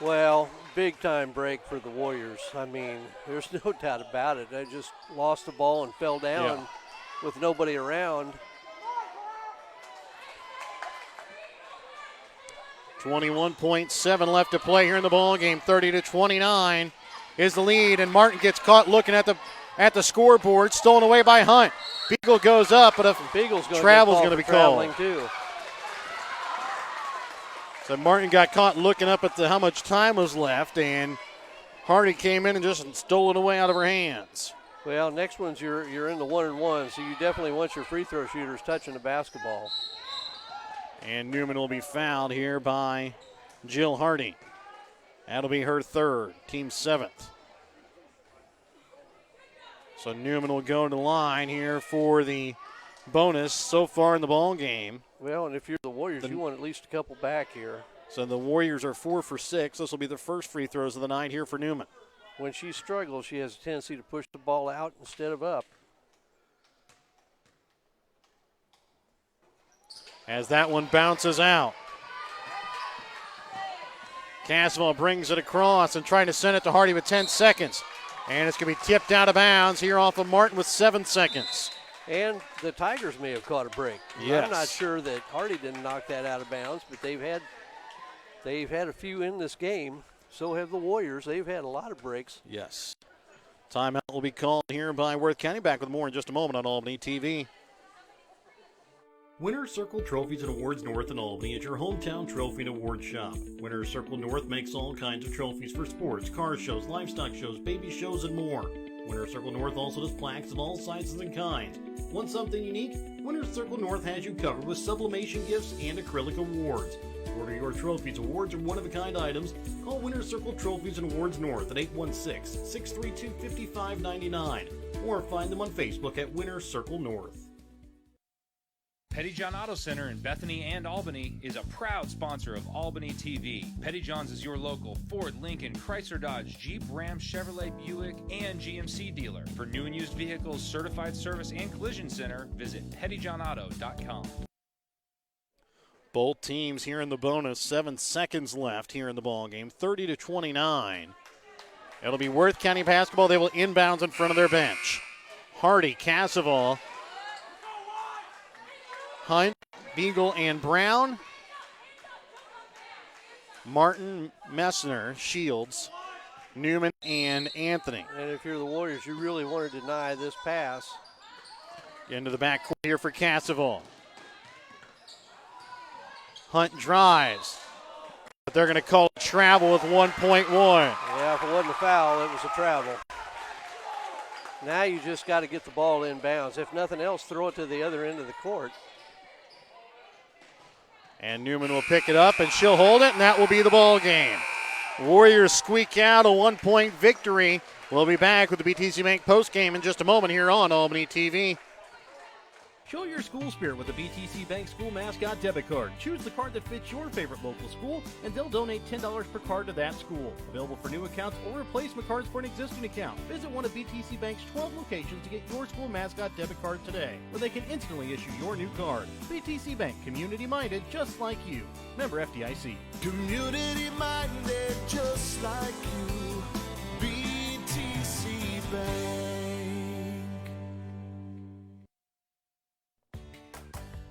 Well, big time break for the Warriors. I mean, there's no doubt about it. They just lost the ball and fell down with nobody around. 21.7 left to play here in the ball game. 30-29 is the lead, and Martin gets caught looking at the scoreboard. Stolen away by Hunt. Beagle goes up, but a travel's going to be called. Too. So Martin got caught looking up at how much time was left, and Hardy came in and just stole it away out of her hands. Well, next one's you're in the 1-and-1, so you definitely want your free throw shooters touching the basketball. And Newman will be fouled here by Jill Hardy. That'll be her 3rd, team 7th. So Newman will go to the line here for the bonus so far in the ball game. Well, and if you're the Warriors, you want at least a couple back here. So the Warriors are 4 for 6. This will be the first free throws of the night here for Newman. When she struggles, she has a tendency to push the ball out instead of up. As that one bounces out. Cassavell brings it across and trying to send it to Hardy with 10 seconds. And it's going to be tipped out of bounds here off of Martin with 7 seconds. And the Tigers may have caught a break. Yes. I'm not sure that Hardy didn't knock that out of bounds, but they've had a few in this game. So have the Warriors. They've had a lot of breaks. Yes. Timeout will be called here by Worth County. Back with more in just a moment on Albany TV. Winner's Circle Trophies and Awards North in Albany is your hometown trophy and award shop. Winner's Circle North makes all kinds of trophies for sports, car shows, livestock shows, baby shows, and more. Winner's Circle North also does plaques of all sizes and kinds. Want something unique? Winner's Circle North has you covered with sublimation gifts and acrylic awards. To order your trophies, awards, or one-of-a-kind items, call Winner's Circle Trophies and Awards North at 816-632-5599 or find them on Facebook at Winner's Circle North. Pettyjohn Auto Center in Bethany and Albany is a proud sponsor of Albany TV. Pettyjohn's is your local Ford, Lincoln, Chrysler, Dodge, Jeep, Ram, Chevrolet, Buick, and GMC dealer. For new and used vehicles, certified service, and collision center, visit pettyjohnauto.com. Both teams here in the bonus. 7 seconds left here in the ball game. 30-29. It'll be Worth County basketball. They will inbounds in front of their bench. Hardy, Cassavell, Hunt, Beagle, and Brown. Martin, Messner, Shields, Newman, and Anthony. And if you're the Warriors, you really want to deny this pass. Into the backcourt here for Cassavell. Hunt drives, but they're going to call it travel with 1.1. Yeah, if it wasn't a foul, it was a travel. Now you just got to get the ball in bounds. If nothing else, throw it to the other end of the court. And Newman will pick it up, and she'll hold it, and that will be the ball game. Warriors squeak out a 1-point victory. We'll be back with the BTC Bank postgame in just a moment here on Albany TV. Show your school spirit with the BTC Bank School Mascot Debit Card. Choose the card that fits your favorite local school, and they'll donate $10 per card to that school. Available for new accounts or replacement cards for an existing account. Visit one of BTC Bank's 12 locations to get your school mascot debit card today, where they can instantly issue your new card. BTC Bank, community-minded, just like you. Member FDIC. Community-minded, just like you. BTC Bank.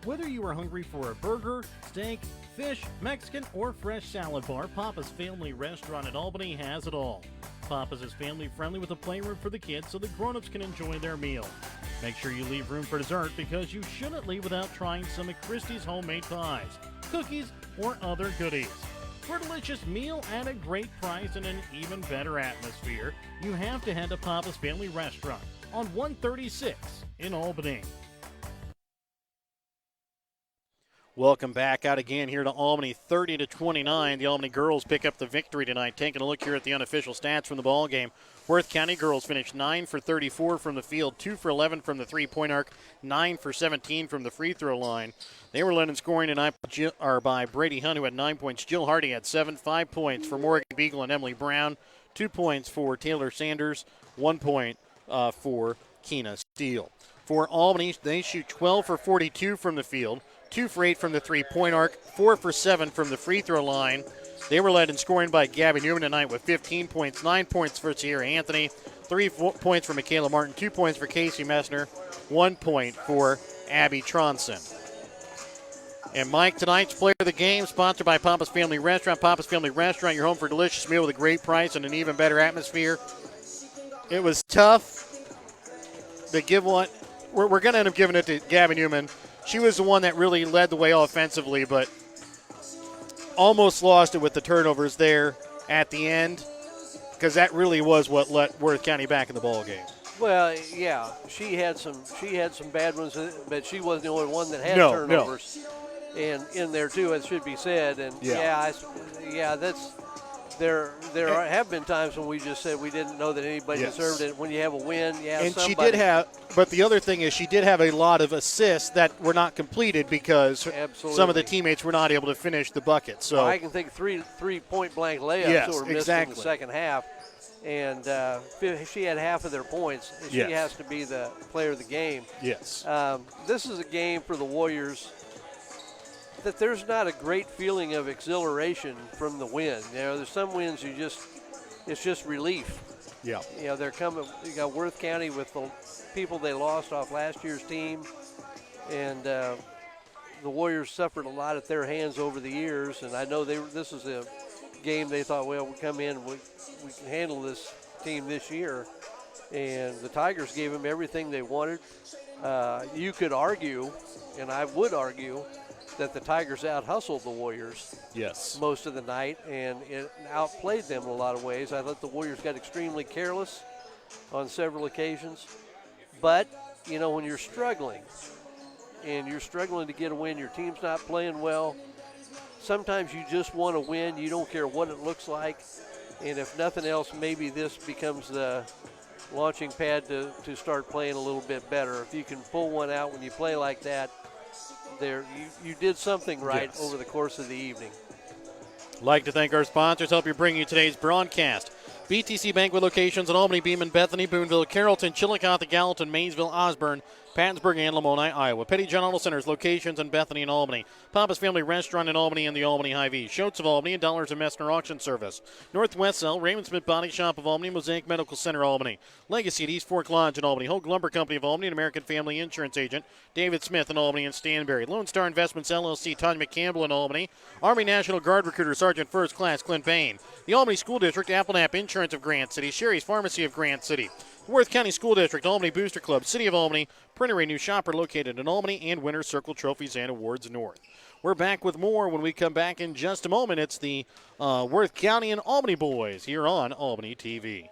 Whether you are hungry for a burger, steak, fish, Mexican, or fresh salad bar, Papa's Family Restaurant in Albany has it all. Papa's is family friendly with a playroom for the kids so the grown-ups can enjoy their meal. Make sure you leave room for dessert because you shouldn't leave without trying some of Christie's homemade pies, cookies, or other goodies. For a delicious meal at a great price and an even better atmosphere, you have to head to Papa's Family Restaurant on 136 in Albany. Welcome back out again here to Albany, 30-29. The Albany girls pick up the victory tonight. Taking a look here at the unofficial stats from the ball game. Worth County girls finished 9 for 34 from the field, 2 for 11 from the three-point arc, 9 for 17 from the free throw line. They were led in scoring tonight by Brady Hunt, who had 9 points. Jill Hardy had 7, 5 points for Morgan Beagle and Emily Brown, 2 points for Taylor Sanders, 1 point for Keena Steele. For Albany, they shoot 12 for 42 from the field, 2 for 8 from the three-point arc, 4 for 7 from the free throw line. They were led in scoring by Gabby Newman tonight with 15 points, 9 points for Sierra Anthony, 3 points for Michaela Martin, 2 points for Casey Messner, 1 point for Abby Tronson. And Mike, tonight's player of the game, sponsored by Papa's Family Restaurant. Papa's Family Restaurant, your home for a delicious meal with a great price and an even better atmosphere. It was tough to give one. We're going to end up giving it to Gabby Newman. She was the one that really led the way offensively, but almost lost it with the turnovers there at the end, because that really was what let Worth County back in the ball game. Well, yeah, she had some bad ones, but she wasn't the only one that had turnovers. And in there too, it should be said. And that's there have been times when we just said we didn't know that anybody deserved it. When you have a win, and somebody. She did have. But the other thing is, she did have a lot of assists that were not completed because some of the teammates were not able to finish the bucket. So I can think three point blank layups that were missed in the second half. And she had half of their points. She has to be the player of the game. Yes. This is a game for the Warriors that there's not a great feeling of exhilaration from the win. You know, there's some wins it's just relief. Yeah. You know, they're coming. You got Worth County with the people they lost off last year's team, and the Warriors suffered a lot at their hands over the years. And I know this is a game they thought, well, we come in, we can handle this team this year. And the Tigers gave them everything they wanted. You could argue, and I would argue, that the Tigers out-hustled the Warriors most of the night, and it outplayed them in a lot of ways. I thought the Warriors got extremely careless on several occasions. But, you know, when you're struggling, and you're struggling to get a win, your team's not playing well, sometimes you just want to win. You don't care what it looks like. And if nothing else, maybe this becomes the launching pad to start playing a little bit better. If you can pull one out when you play like that, you did something right over the course of the evening. Like to thank our sponsors, help you bring you today's broadcast. BTC Banquet locations in Albany, Beeman, Bethany, Boonville, Carrollton, Chillicothe, Gallatin, Maysville, Osborne, Pattonsburg, and Lamoni, Iowa. Petty John Auto Centers locations in Bethany and Albany. Papa's Family Restaurant in Albany and the Albany Hy-Vee. Shotes of Albany and Dollars and Messner Auction Service. Northwest Cell, Raymond Smith Body Shop of Albany, Mosaic Medical Center Albany. Legacy at East Fork Lodge in Albany. Hogue Lumber Company of Albany and American Family Insurance Agent David Smith in Albany and Stanberry. Lone Star Investments LLC, Todd McCampbell in Albany. Army National Guard Recruiter Sergeant First Class Clint Payne. The Albany School District, Applenapp Insurance of Grant City. Sherry's Pharmacy of Grant City. Worth County School District, Albany Booster Club, City of Albany, Printery New Shopper located in Albany, and Winner's Circle Trophies and Awards North. We're back with more when we come back in just a moment. It's the Worth County and Albany boys here on Albany TV.